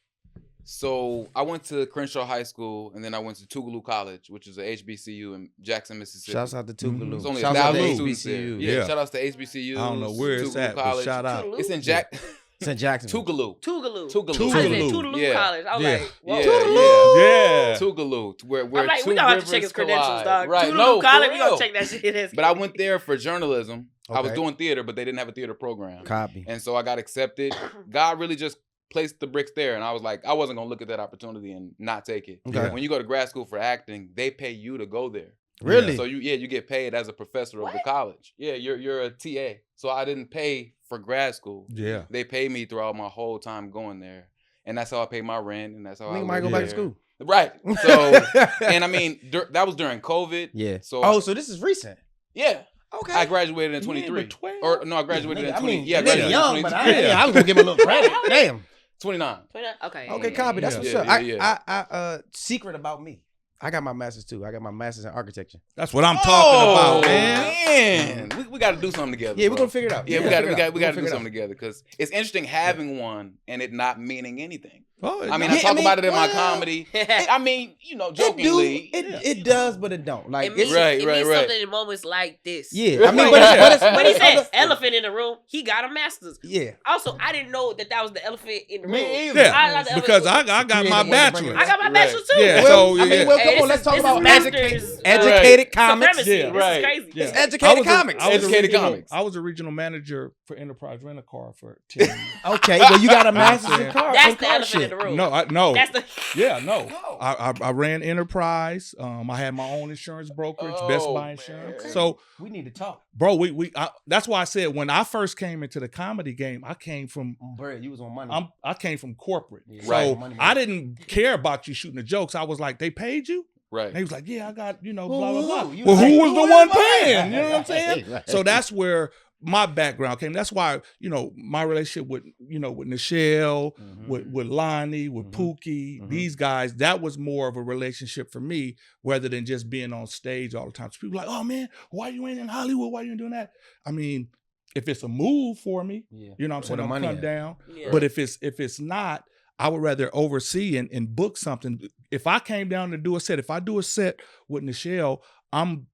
Speaker 3: So I went to Crenshaw High School, and then I went to Tougaloo College, which is a HBCU in Jackson, Mississippi.
Speaker 1: Shouts out to Tougaloo.
Speaker 3: It's only
Speaker 1: Shouts out to
Speaker 3: 1,000 students there.
Speaker 1: HBCU.
Speaker 3: Yeah.
Speaker 2: Yeah.
Speaker 3: Shout outs to HBCU.
Speaker 2: I don't know where it's at, but shout out.
Speaker 3: It's in Jack.
Speaker 1: It's in Jackson.
Speaker 3: Tougaloo.
Speaker 4: Tougaloo.
Speaker 3: Tougaloo.
Speaker 4: I said
Speaker 2: Tougaloo.
Speaker 4: Tougaloo
Speaker 3: Yeah.
Speaker 4: College. I was
Speaker 2: Yeah.
Speaker 4: like, whoa.
Speaker 3: Yeah.
Speaker 2: Yeah.
Speaker 3: Tougaloo. Where
Speaker 4: I'm like,
Speaker 3: two
Speaker 4: we gonna have to
Speaker 3: rivers
Speaker 4: check his credentials,
Speaker 3: collide.
Speaker 4: dog.
Speaker 3: Right.
Speaker 4: Tougaloo
Speaker 3: No,
Speaker 4: College,
Speaker 3: for
Speaker 4: we gonna
Speaker 3: real.
Speaker 4: check that shit.
Speaker 3: But I went there for journalism. I was
Speaker 1: Okay.
Speaker 3: doing theater, but they didn't have a theater program.
Speaker 1: Copy.
Speaker 3: And so I got accepted. God really just placed the bricks there. And I was like, I wasn't going to look at that opportunity and not take it.
Speaker 1: Okay.
Speaker 3: When you go to grad school for acting, they pay you to go there.
Speaker 1: Really?
Speaker 3: So you get paid as a professor of the college. Yeah, you're a TA. So I didn't pay for grad school.
Speaker 2: Yeah.
Speaker 3: They paid me throughout my whole time going there. And that's how I paid my rent. And that's how I
Speaker 1: Nigga might go
Speaker 3: lived
Speaker 1: back to
Speaker 3: there.
Speaker 1: school.
Speaker 3: Right. So, and I mean, that was during COVID.
Speaker 1: Yeah.
Speaker 3: So,
Speaker 1: So this is recent.
Speaker 3: yeah.
Speaker 1: Okay.
Speaker 3: I graduated in
Speaker 2: You ain't
Speaker 3: 23.
Speaker 2: but 12.
Speaker 3: Or no, I graduated
Speaker 1: Nigga,
Speaker 3: in
Speaker 1: I
Speaker 3: 20.
Speaker 1: mean,
Speaker 3: Yeah, I
Speaker 1: nigga
Speaker 3: graduated
Speaker 1: young,
Speaker 3: in
Speaker 1: but
Speaker 3: 23.
Speaker 1: I was gonna give him a little credit. Damn.
Speaker 3: 29.
Speaker 4: Okay.
Speaker 1: Okay, copy. That's what's
Speaker 3: Yeah,
Speaker 1: up.
Speaker 3: yeah.
Speaker 1: I secret about me. I got my master's too. I got my master's in architecture.
Speaker 2: That's what I'm talking about,
Speaker 3: man. We got to do something together.
Speaker 1: Yeah, we're
Speaker 3: bro.
Speaker 1: gonna figure it out.
Speaker 3: Yeah, we got to do
Speaker 1: it
Speaker 3: something together because it's interesting having one and it not meaning anything.
Speaker 2: Oh,
Speaker 3: I mean,
Speaker 1: Yeah,
Speaker 3: I talk
Speaker 1: I mean,
Speaker 3: about it in my
Speaker 1: well,
Speaker 3: comedy. I mean,
Speaker 1: It
Speaker 3: jokingly.
Speaker 1: does, but it don't. Like
Speaker 4: It means,
Speaker 3: Right,
Speaker 4: it
Speaker 3: right,
Speaker 4: means
Speaker 3: right.
Speaker 4: something in moments like this.
Speaker 1: yeah. I mean,
Speaker 3: Right.
Speaker 4: When he said
Speaker 1: other-
Speaker 4: elephant in the room, he got a master's.
Speaker 1: yeah.
Speaker 4: Also, I didn't know that was the elephant in the room.
Speaker 3: Me either.
Speaker 2: Yeah,
Speaker 4: I thought that
Speaker 2: because
Speaker 4: was-
Speaker 2: I got my
Speaker 1: Creative way to bring
Speaker 2: bachelor's.
Speaker 1: it
Speaker 4: I got my
Speaker 3: Right.
Speaker 4: bachelor's too.
Speaker 2: Yeah,
Speaker 1: Well,
Speaker 2: so,
Speaker 1: I mean,
Speaker 2: yeah.
Speaker 1: well,
Speaker 4: Hey,
Speaker 1: come on.
Speaker 4: this
Speaker 1: Let's
Speaker 4: is-
Speaker 1: talk
Speaker 4: this
Speaker 1: about
Speaker 4: is masters,
Speaker 1: educated comics.
Speaker 4: supremacy.
Speaker 2: Yeah.
Speaker 4: This
Speaker 3: Right.
Speaker 4: is crazy.
Speaker 2: Yeah.
Speaker 1: It's educated
Speaker 2: I
Speaker 1: comics.
Speaker 2: was a
Speaker 3: Educated
Speaker 2: regional-
Speaker 3: comics.
Speaker 2: I was a regional manager for Enterprise Rent a Car for 10 years.
Speaker 1: Okay, well, you got a
Speaker 2: I'm
Speaker 1: master's in
Speaker 2: saying.
Speaker 1: car.
Speaker 4: That's
Speaker 1: in
Speaker 4: the
Speaker 1: car
Speaker 4: elephant
Speaker 1: shit.
Speaker 4: in the room.
Speaker 2: No.
Speaker 4: That's the
Speaker 2: No. I ran Enterprise. I had my own insurance brokerage, Best Buy Insurance.
Speaker 3: Man.
Speaker 2: So
Speaker 1: we need to talk,
Speaker 2: bro. That's why I said when I first came into the comedy game, I came from.
Speaker 1: Bro, you was on money.
Speaker 2: I came from corporate,
Speaker 1: Yeah,
Speaker 2: so
Speaker 1: money,
Speaker 2: I didn't care about you shooting the jokes. I was like, they paid you.
Speaker 3: Right.
Speaker 2: And he was like, yeah, I got, blah, blah, blah.
Speaker 1: Who?
Speaker 2: Well, who was the one
Speaker 1: am I?
Speaker 2: paying? You know what I'm saying?
Speaker 1: Right.
Speaker 2: So that's where my background came. That's why, my relationship with Nichelle, with Lonnie, with Pookie, these guys, that was more of a relationship for me rather than just being on stage all the time. So people are like, oh man, why you ain't in Hollywood? Why you ain't doing that? I mean, if it's a move for me, you know what I'm saying? I'll come down.
Speaker 4: Yeah.
Speaker 2: But if it's not, I would rather oversee and book something. If I came down to do a set, if I do a set with Nichelle, I'm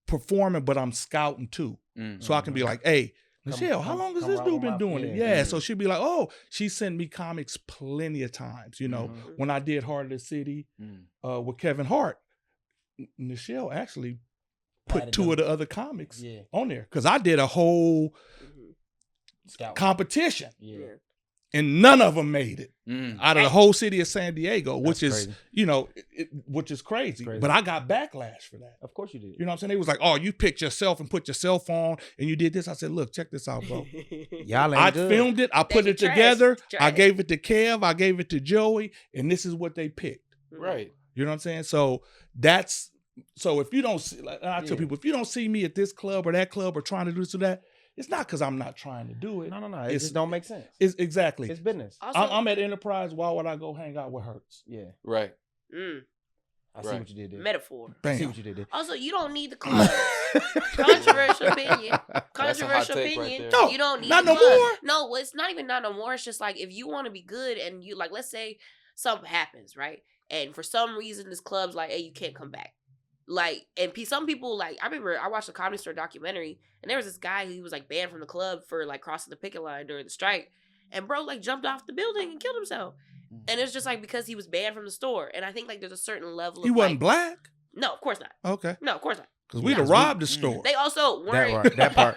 Speaker 2: performing, but I'm scouting too. So I can be like, hey, Nichelle, how long has this dude been doing it? Yeah. So she'd be like, oh, she sent me comics plenty of times. When I did Heart of the City with Kevin Hart, Nichelle actually put two of the other comics on there because I did a whole competition.
Speaker 1: Yeah.
Speaker 2: And none of them made it out of the whole city of San Diego, which
Speaker 1: That's
Speaker 2: is,
Speaker 1: crazy.
Speaker 2: which is crazy.
Speaker 1: Crazy.
Speaker 2: But I got backlash for that.
Speaker 1: Of course you did.
Speaker 2: You know what I'm saying? They was like, oh, you picked yourself and put yourself on and you did this. I said, look, check this out, bro.
Speaker 1: Y'all ain't
Speaker 2: I
Speaker 1: good.
Speaker 2: filmed it. I put it
Speaker 4: trash.
Speaker 2: together.
Speaker 4: Trash.
Speaker 2: I gave it to Kev. I gave it to Joey. And this is what they picked.
Speaker 3: Right.
Speaker 2: You know what I'm saying? So if you don't see, like I tell people, if you don't see me at this club or that club or trying to do this or that, it's not because I'm not trying to do it.
Speaker 1: No. It just don't make sense.
Speaker 2: It's exactly.
Speaker 1: It's business.
Speaker 4: Also,
Speaker 2: I'm at Enterprise. Why would I go hang out with Hertz?
Speaker 1: Yeah.
Speaker 3: Right.
Speaker 1: I see what you did there.
Speaker 4: Metaphor.
Speaker 1: I see
Speaker 2: Bam.
Speaker 1: what you did there.
Speaker 4: Also, you don't need the club. Controversial opinion.
Speaker 3: That's a hot
Speaker 4: Controversial
Speaker 3: take right
Speaker 4: opinion.
Speaker 3: there.
Speaker 2: No,
Speaker 4: You don't need
Speaker 2: not
Speaker 4: the
Speaker 2: no
Speaker 4: club.
Speaker 2: more.
Speaker 4: No, well, it's not even not no more. It's just like if you want to be good and you like, let's say something happens, right? And for some reason, this club's like, hey, you can't come back. Like, and some people, like, I remember I watched a Comedy Store documentary, and there was this guy who was, like, banned from the club for, like, crossing the picket line during the strike. And bro, like, jumped off the building and killed himself. And it's just, like, because he was banned from the store. And I think, like, there's a certain level of,
Speaker 2: He wasn't
Speaker 4: like,
Speaker 2: black?
Speaker 4: No, of course not.
Speaker 2: Okay.
Speaker 4: No, of course not.
Speaker 2: Because we'd have robbed the store.
Speaker 4: They also weren't.
Speaker 1: That part.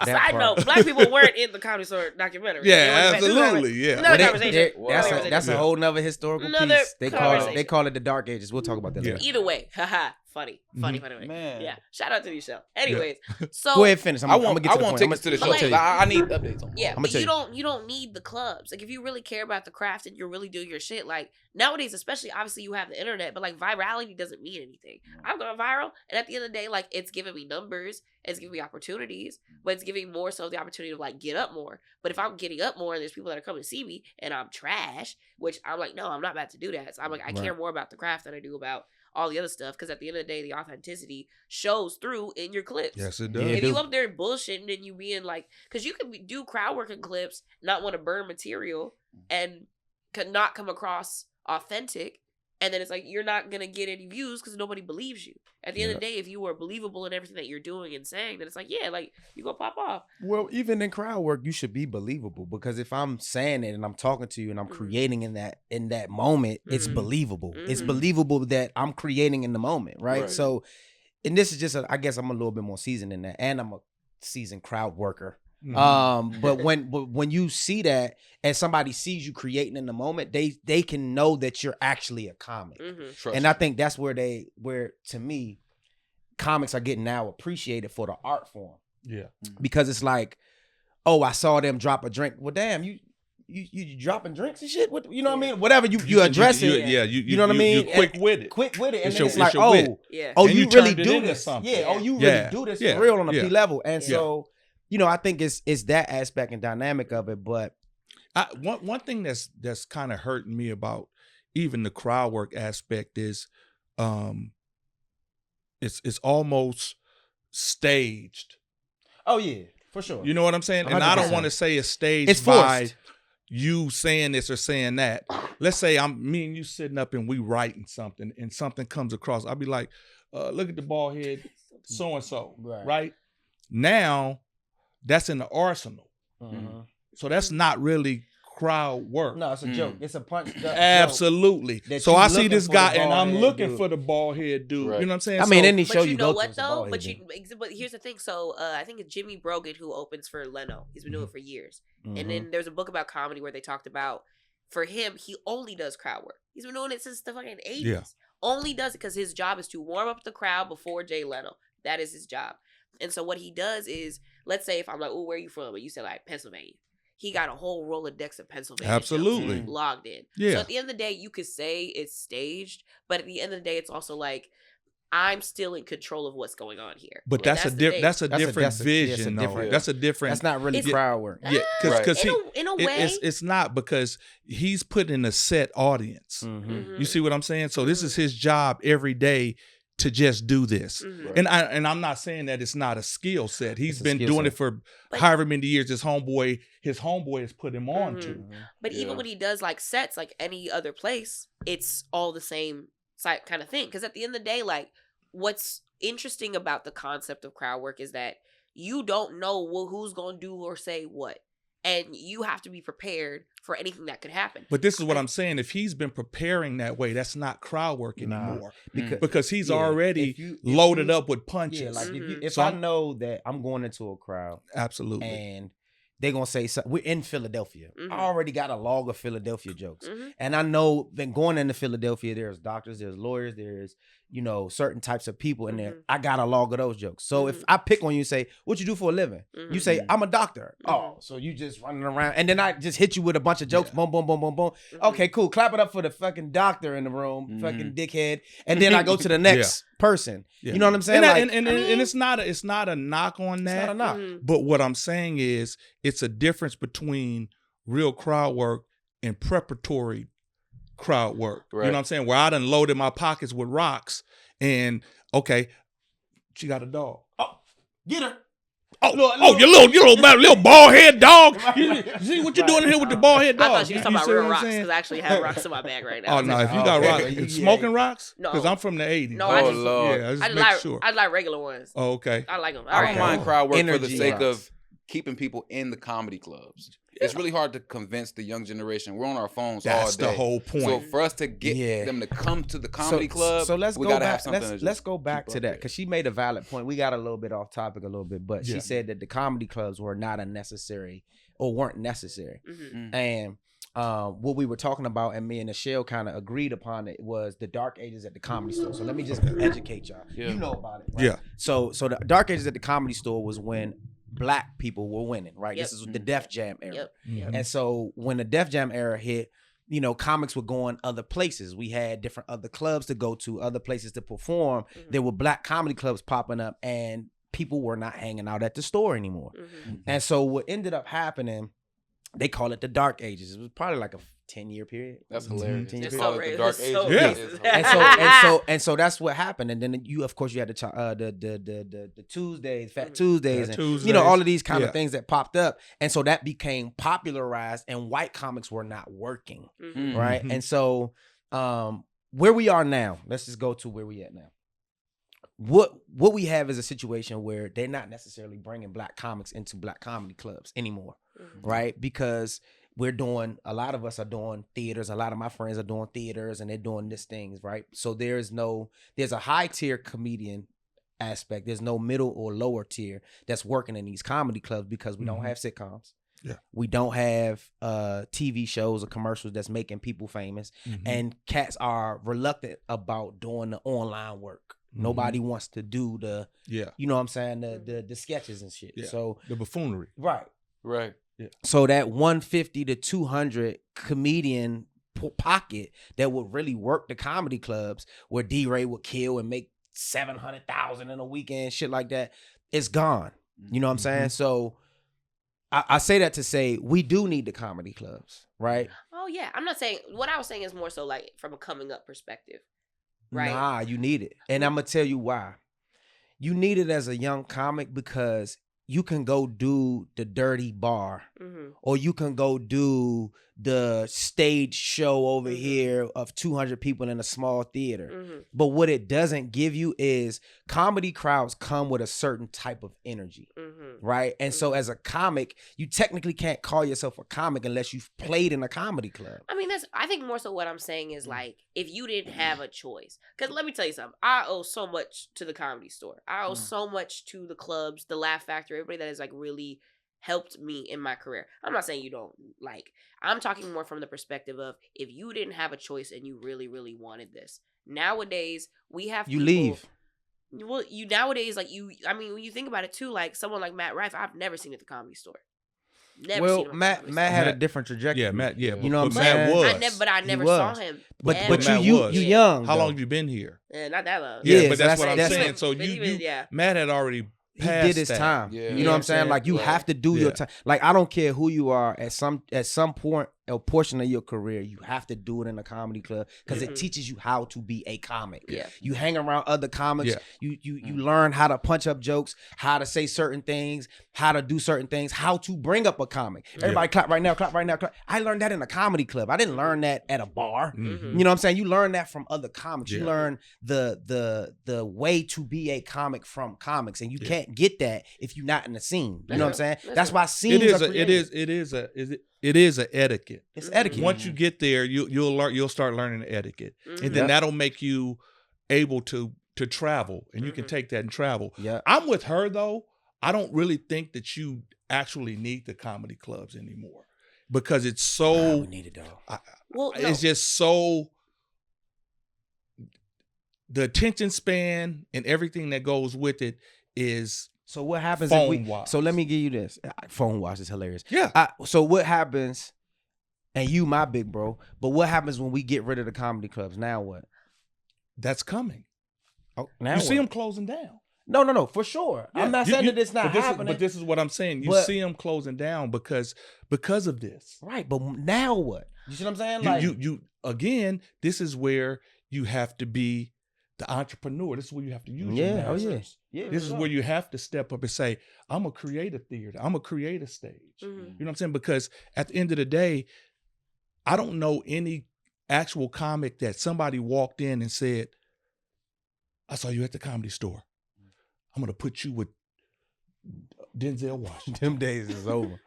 Speaker 4: Side note, black people weren't in the Comedy Store documentary.
Speaker 2: Yeah, absolutely. Yeah.
Speaker 4: Another conversation.
Speaker 1: That's a whole nother historical
Speaker 4: Another
Speaker 1: piece. They call it the Dark Ages. We'll talk about that later.
Speaker 4: Either way, haha, funny.
Speaker 3: Man.
Speaker 4: Yeah, shout out to Nichelle. Anyways, so
Speaker 1: Go ahead, finish.
Speaker 3: I
Speaker 1: I'm
Speaker 3: want
Speaker 1: gonna get to the point.
Speaker 3: tickets to the
Speaker 4: But
Speaker 3: show.
Speaker 4: like-
Speaker 3: 'Cause I need updates on.
Speaker 4: yeah,
Speaker 1: I'ma
Speaker 4: but
Speaker 1: tell
Speaker 4: you don't need the clubs. Like if you really care about the craft and you're really doing your shit, like nowadays, especially obviously you have the internet, but like virality doesn't mean anything. I'm going viral, and at the end of the day, like it's giving me numbers, it's giving me opportunities, but it's giving more so the opportunity to like get up more. But if I'm getting up more and there's people that are coming to see me and I'm trash, which I'm like, no, I'm not about to do that. So I'm like, I care more about the craft than I do about all the other stuff, because at the end of the day, the authenticity shows through in your clips.
Speaker 2: Yes, it does.
Speaker 1: Yeah,
Speaker 4: If you up there bullshitting and you being like, because you can do crowd working clips, not want to burn material, and could not come across authentic, and then it's like you're not gonna get any views because nobody believes you. At the end of the day, if you are believable in everything that you're doing and saying, then it's like, yeah, like you gonna pop off.
Speaker 1: Well, even in crowd work, you should be believable, because if I'm saying it and I'm talking to you and I'm creating in that moment, it's believable. It's believable that I'm creating in the moment, right? So, and this is just, I guess I'm a little bit more seasoned in that, and I'm a seasoned crowd worker. But when you see that and somebody sees you creating in the moment, they can know that you're actually a comic. And I think that's where to me, comics are getting now appreciated for the art form.
Speaker 2: Yeah.
Speaker 1: Because it's like, oh, I saw them drop a drink. Well, damn, you dropping drinks and shit? What, you know what I mean? Whatever you address it.
Speaker 2: You
Speaker 1: know what I mean?
Speaker 2: You're quick with it.
Speaker 1: Quick with it. And
Speaker 2: It's
Speaker 1: then
Speaker 2: your-
Speaker 1: it's like,
Speaker 2: it's your
Speaker 1: oh,
Speaker 2: wit.
Speaker 4: Yeah.
Speaker 1: oh,
Speaker 2: And
Speaker 1: you
Speaker 2: you
Speaker 1: really
Speaker 2: turned it
Speaker 1: do
Speaker 2: into
Speaker 1: this.
Speaker 2: something.
Speaker 1: Yeah. Oh, you
Speaker 2: Yeah.
Speaker 1: really do this
Speaker 2: Yeah.
Speaker 1: for real on a
Speaker 2: Yeah.
Speaker 1: P level. And
Speaker 2: Yeah.
Speaker 1: so, I think it's that aspect and dynamic of it. But
Speaker 2: One thing that's kind of hurting me about even the crowd work aspect is it's almost staged.
Speaker 1: oh yeah, for sure.
Speaker 2: You know what I'm saying? And I don't
Speaker 1: 100%.
Speaker 2: want to say it's staged
Speaker 1: It's
Speaker 2: by
Speaker 1: forced.
Speaker 2: you saying this or saying that. Let's say me and you sitting up and we writing something and something comes across. I'll be like, look at the bald head, so and so, right? Now that's in the arsenal. So that's not really crowd work.
Speaker 1: No, it's a joke. It's a punch.
Speaker 2: Absolutely.
Speaker 1: that
Speaker 2: So
Speaker 1: you
Speaker 2: I see
Speaker 1: looking
Speaker 2: this
Speaker 1: for
Speaker 2: guy
Speaker 1: the
Speaker 2: and I'm
Speaker 1: bald-head
Speaker 2: looking
Speaker 1: dude.
Speaker 2: for the bald head dude.
Speaker 3: Right.
Speaker 2: You know what I'm saying?
Speaker 1: I mean,
Speaker 2: So-
Speaker 1: any show
Speaker 4: But you know
Speaker 1: go
Speaker 4: what
Speaker 1: to, it's a
Speaker 4: though?
Speaker 1: bald
Speaker 4: But
Speaker 1: head
Speaker 4: but here's the thing. So I think it's Jimmy Brogan who opens for Leno. He's been doing it for years.
Speaker 1: dude.
Speaker 4: And then there's a book about comedy where they talked about for him, he only does crowd work. He's been doing it since the fucking 80s.
Speaker 2: Yeah.
Speaker 4: Only does it because his job is to warm up the crowd before Jay Leno. That is his job. And so what he does is, let's say if I'm like, oh, where are you from? And you say like Pennsylvania. He got a whole Rolodex of Pennsylvania
Speaker 2: Absolutely.
Speaker 4: shows logged in.
Speaker 2: Yeah.
Speaker 4: So at the end of the day, you could say it's staged, but at the end of the day, it's also like, I'm still in control of what's going on here.
Speaker 2: But
Speaker 4: Like,
Speaker 2: that's a different vision.
Speaker 1: That's
Speaker 2: a different.
Speaker 1: That's not really
Speaker 4: It's-
Speaker 1: crowd work.
Speaker 2: Yeah, because
Speaker 4: in a way,
Speaker 2: it's not, because he's put in a set audience.
Speaker 4: Mhm.
Speaker 2: You see what I'm saying? So this is his job every day to just do this.
Speaker 4: Mhm.
Speaker 2: And I'm not saying that it's not a skill set. He's
Speaker 1: It's a
Speaker 2: been
Speaker 1: skill
Speaker 2: doing
Speaker 1: set.
Speaker 2: it for
Speaker 4: But-
Speaker 2: however many years his homeboy has put him on
Speaker 4: Mhm.
Speaker 2: to.
Speaker 4: But
Speaker 3: Yeah.
Speaker 4: even when he does like sets, like any other place, it's all the same kind of thing. Because at the end of the day, like what's interesting about the concept of crowd work is that you don't know who's going to do or say what. And you have to be prepared for anything that could happen.
Speaker 2: But this is what I'm saying. If he's been preparing that way, that's not crowd work
Speaker 1: Nah.
Speaker 2: anymore.
Speaker 1: Because
Speaker 2: He's
Speaker 1: yeah,
Speaker 2: already
Speaker 1: if you-
Speaker 2: loaded up with punches.
Speaker 1: Yeah, like
Speaker 4: Mhm.
Speaker 1: if
Speaker 2: So
Speaker 1: I
Speaker 2: I'm-
Speaker 1: know that I'm going into a crowd
Speaker 2: Absolutely.
Speaker 1: and they're gonna say something, we're in Philadelphia.
Speaker 4: Mhm.
Speaker 1: I already got a log of Philadelphia jokes.
Speaker 4: Mhm.
Speaker 1: And I know then going into Philadelphia, there's doctors, there's lawyers, there's certain types of people in there.
Speaker 4: Mhm.
Speaker 1: I got a log of those jokes. So if
Speaker 4: Mhm.
Speaker 1: I pick on you and say, what you do for a living? You
Speaker 4: Mhm.
Speaker 1: say, I'm a doctor.
Speaker 4: Mhm.
Speaker 1: Oh, so you just running around. And then I just hit you with a bunch of jokes.
Speaker 2: Yeah.
Speaker 1: Boom, boom, boom, boom, boom.
Speaker 4: Mhm.
Speaker 1: Okay, cool. Clap it up for the fucking doctor in the room,
Speaker 3: Mhm.
Speaker 1: fucking dickhead. And then I go to the next person.
Speaker 2: Yeah.
Speaker 1: You know what I'm saying?
Speaker 2: And,
Speaker 1: Like,
Speaker 2: and it's not a knock on
Speaker 1: it's
Speaker 2: that.
Speaker 1: not a knock.
Speaker 4: Mhm.
Speaker 2: But what I'm saying is it's a difference between real crowd work and preparatory crowd work. You
Speaker 3: Right.
Speaker 2: know what I'm saying? Where I done loaded my pockets with rocks and okay, she got a dog.
Speaker 1: Oh, get her.
Speaker 2: Oh,
Speaker 1: Look,
Speaker 2: you little bald head dog. You see what you're
Speaker 1: Right.
Speaker 2: doing here with the bald head
Speaker 4: I
Speaker 2: dog?
Speaker 4: thought you was talking about
Speaker 2: see
Speaker 4: real
Speaker 2: what I'm
Speaker 4: rocks
Speaker 2: saying?
Speaker 4: because I actually have rocks in my bag right now.
Speaker 2: Oh no! If you
Speaker 1: Oh,
Speaker 2: got
Speaker 1: okay.
Speaker 2: rocks,
Speaker 1: Yeah.
Speaker 2: smoking rocks,
Speaker 4: No.
Speaker 2: because I'm from the '80s.
Speaker 4: No, I
Speaker 3: Oh,
Speaker 4: just,
Speaker 3: Lord.
Speaker 2: yeah, just
Speaker 4: I
Speaker 2: make
Speaker 4: like
Speaker 2: sure.
Speaker 4: I like regular ones.
Speaker 2: Oh, okay.
Speaker 4: I like them.
Speaker 3: I don't
Speaker 1: Okay.
Speaker 3: mind crowd work for the
Speaker 1: Energy
Speaker 3: sake
Speaker 1: rocks.
Speaker 3: of keeping people in the comedy clubs. It's really hard to convince the young generation. We're on our phones
Speaker 2: That's
Speaker 3: all day.
Speaker 2: the whole point.
Speaker 3: So for us to get
Speaker 1: Yeah.
Speaker 3: them to come to the comedy club,
Speaker 1: So let's
Speaker 3: we
Speaker 1: go
Speaker 3: gotta
Speaker 1: back.
Speaker 3: have something.
Speaker 1: Let's go back
Speaker 3: keep
Speaker 1: to
Speaker 3: up
Speaker 1: that
Speaker 3: with.
Speaker 1: because she made a valid point. We got a little bit off topic a little bit, but
Speaker 2: Yeah.
Speaker 1: she said that the comedy clubs were not unnecessary or weren't necessary.
Speaker 4: Mhm.
Speaker 1: And what we were talking about, and me and Nichelle kind of agreed upon it, was the dark ages at the comedy store. So let me just educate y'all.
Speaker 3: Yeah.
Speaker 1: You know about it, right?
Speaker 2: Yeah.
Speaker 1: So the dark ages at the comedy store was when Black people were winning, right?
Speaker 4: Yep.
Speaker 1: This is the Def Jam era.
Speaker 4: Yep.
Speaker 2: Mhm.
Speaker 1: And so when the Def Jam era hit, comics were going other places. We had different other clubs to go to, other places to perform.
Speaker 4: Mhm.
Speaker 1: There were Black comedy clubs popping up, and people were not hanging out at the store anymore.
Speaker 4: Mhm.
Speaker 1: And so what ended up happening, they call it the dark ages. It was probably like a 10-year period.
Speaker 3: That's
Speaker 1: Mhm.
Speaker 3: hilarious.
Speaker 1: 10-year
Speaker 4: It's
Speaker 1: period.
Speaker 4: so
Speaker 3: Call it the
Speaker 4: racist.
Speaker 3: dark
Speaker 4: It's
Speaker 3: ages.
Speaker 4: so
Speaker 2: Yeah.
Speaker 4: racist.
Speaker 1: And so that's what happened. And then you, of course, you had the Tuesdays, Fat
Speaker 4: Mhm.
Speaker 1: Tuesdays,
Speaker 2: Fat
Speaker 1: and
Speaker 2: Tuesdays.
Speaker 1: all of these kind
Speaker 2: Yeah.
Speaker 1: of things that popped up. And so that became popularized, and white comics were not working,
Speaker 4: Mhm.
Speaker 1: right?
Speaker 2: Mhm.
Speaker 1: And so where we are now, let's just go to where we at now. What we have is a situation where they're not necessarily bringing Black comics into Black comedy clubs anymore,
Speaker 4: Mhm.
Speaker 1: right? Because a lot of us are doing theaters. A lot of my friends are doing theaters, and they're doing these things, right? So there's a high tier comedian aspect. There's no middle or lower tier that's working in these comedy clubs because we don't
Speaker 2: Mhm.
Speaker 1: have sitcoms.
Speaker 2: Yeah.
Speaker 1: We don't have TV shows or commercials that's making people famous.
Speaker 2: Mhm.
Speaker 1: And cats are reluctant about doing the online work.
Speaker 2: Mhm.
Speaker 1: Nobody wants to do the,
Speaker 2: Yeah,
Speaker 1: you know what I'm saying, the sketches and shit.
Speaker 2: Yeah.
Speaker 1: So
Speaker 2: the buffoonery.
Speaker 1: right.
Speaker 3: Right.
Speaker 1: So that 150 to 200 comedian pocket that would really work the comedy clubs where D-Ray would kill and make 700,000 in a weekend, shit like that, it's gone. You know what I'm saying? So I say that to say we do need the comedy clubs, right?
Speaker 4: Oh yeah, I'm not saying what I was saying is more so like from a coming up perspective, right?
Speaker 1: Nah, you need it. And I'm going to tell you why. You need it as a young comic because you can go do the dirty bar,
Speaker 4: Mm-hmm.
Speaker 1: or you can go do the stage show over
Speaker 4: Mhm.
Speaker 1: here of 200 people in a small theater.
Speaker 4: Mm-hmm.
Speaker 1: But what it doesn't give you is comedy crowds come with a certain type of energy,
Speaker 4: Mm-hmm.
Speaker 1: right? And so as a comic, you technically can't call yourself a comic unless you've played in a comedy club.
Speaker 4: I mean, I think more so what I'm saying
Speaker 1: Mm.
Speaker 4: is like, if you didn't have a choice, because let me tell you something, I owe so much to the comedy store. I owe
Speaker 1: Mm.
Speaker 4: so much to the clubs, the Laugh Factory, everybody that is like really helped me in my career. I'm not saying you don't like. I'm talking more from the perspective of if you didn't have a choice and you really, really wanted this. Nowadays, we have
Speaker 1: You
Speaker 4: people,
Speaker 1: leave.
Speaker 4: Well, you nowadays like you. I mean, when you think about it too, like someone like Matt Rife, I've never seen at the Comedy Store. Never
Speaker 1: Well,
Speaker 4: seen him at the
Speaker 1: Matt
Speaker 4: Comedy
Speaker 1: Matt
Speaker 4: Store.
Speaker 1: had a different trajectory.
Speaker 2: Yeah, Matt. Yeah,
Speaker 1: You know what I'm
Speaker 2: but Matt
Speaker 1: saying?
Speaker 2: was.
Speaker 4: I
Speaker 1: He
Speaker 4: never saw
Speaker 1: was.
Speaker 4: him.
Speaker 1: But
Speaker 4: ever.
Speaker 2: Matt
Speaker 1: you
Speaker 2: was.
Speaker 1: young.
Speaker 2: How
Speaker 1: though.
Speaker 2: long have you been here?
Speaker 4: Not that long.
Speaker 2: Yeah,
Speaker 1: Yeah,
Speaker 2: but
Speaker 1: so
Speaker 2: that's what I'm
Speaker 1: that's-
Speaker 2: saying. So
Speaker 4: but
Speaker 2: you
Speaker 4: even, yeah.
Speaker 2: Matt had already
Speaker 1: He
Speaker 2: passed
Speaker 1: did his
Speaker 2: that.
Speaker 1: time.
Speaker 3: Yeah.
Speaker 1: You know what I'm saying? Like you
Speaker 3: Right.
Speaker 1: have to do your
Speaker 2: Yeah.
Speaker 1: time. Like I don't care who you are at some point or portion of your career, you have to do it in a comedy club because
Speaker 4: Mhm.
Speaker 1: it teaches you how to be a comic.
Speaker 4: Yeah.
Speaker 1: You hang around other comics.
Speaker 2: Yeah.
Speaker 1: You learn how to punch up jokes, how to say certain things, how to do certain things, how to bring up a comic. Everybody clap right now, clap right now, clap. I learned that in a comedy club. I didn't learn that at a bar.
Speaker 2: Mhm.
Speaker 1: You know what I'm saying? You learn that from other comics. You
Speaker 2: Yeah.
Speaker 1: learn the way to be a comic from comics, and you
Speaker 2: Yeah.
Speaker 1: can't get that if you're not in the scene. You know what I'm saying?
Speaker 4: That's
Speaker 1: That's
Speaker 4: right.
Speaker 1: why scenes
Speaker 2: It is a etiquette.
Speaker 1: It's
Speaker 4: Mhm.
Speaker 1: etiquette.
Speaker 2: Once you get there, you'll start learning the etiquette,
Speaker 4: Mhm.
Speaker 2: and then
Speaker 1: Yeah.
Speaker 2: that'll make you able to travel, and you can
Speaker 4: Mhm.
Speaker 2: take that and travel.
Speaker 1: Yeah.
Speaker 2: I'm with her though. I don't really think that you actually need the comedy clubs anymore because it's so.
Speaker 1: we need it though.
Speaker 4: Well, no.
Speaker 2: It's just so. The attention span and everything that goes with it is
Speaker 1: So what happens if we?
Speaker 2: phone-wise.
Speaker 1: So let me give you this. Phone watch is hilarious.
Speaker 2: Yeah.
Speaker 1: So what happens? And you, my big bro. But what happens when we get rid of the comedy clubs? Now what?
Speaker 2: That's coming.
Speaker 1: Oh, now
Speaker 2: You see
Speaker 1: what?
Speaker 2: them closing down.
Speaker 1: No, for sure. I'm not saying that it's not happening.
Speaker 2: But this is what I'm saying. You
Speaker 1: But-
Speaker 2: see them closing down because of this.
Speaker 1: Right, but now what? You see what I'm saying? Like,
Speaker 2: You again. This is where you have to be the entrepreneur. This is where you have to use your
Speaker 1: yeah, oh yeah,
Speaker 2: masters.
Speaker 1: yeah.
Speaker 2: This is where you have to step up and say, "I'm a creative theater. I'm a creative stage."
Speaker 4: Mhm.
Speaker 2: You know what I'm saying? Because at the end of the day, I don't know any actual comic that somebody walked in and said, "I saw you at the Comedy Store. I'm gonna put you with Denzel Washington."
Speaker 1: Them days is over.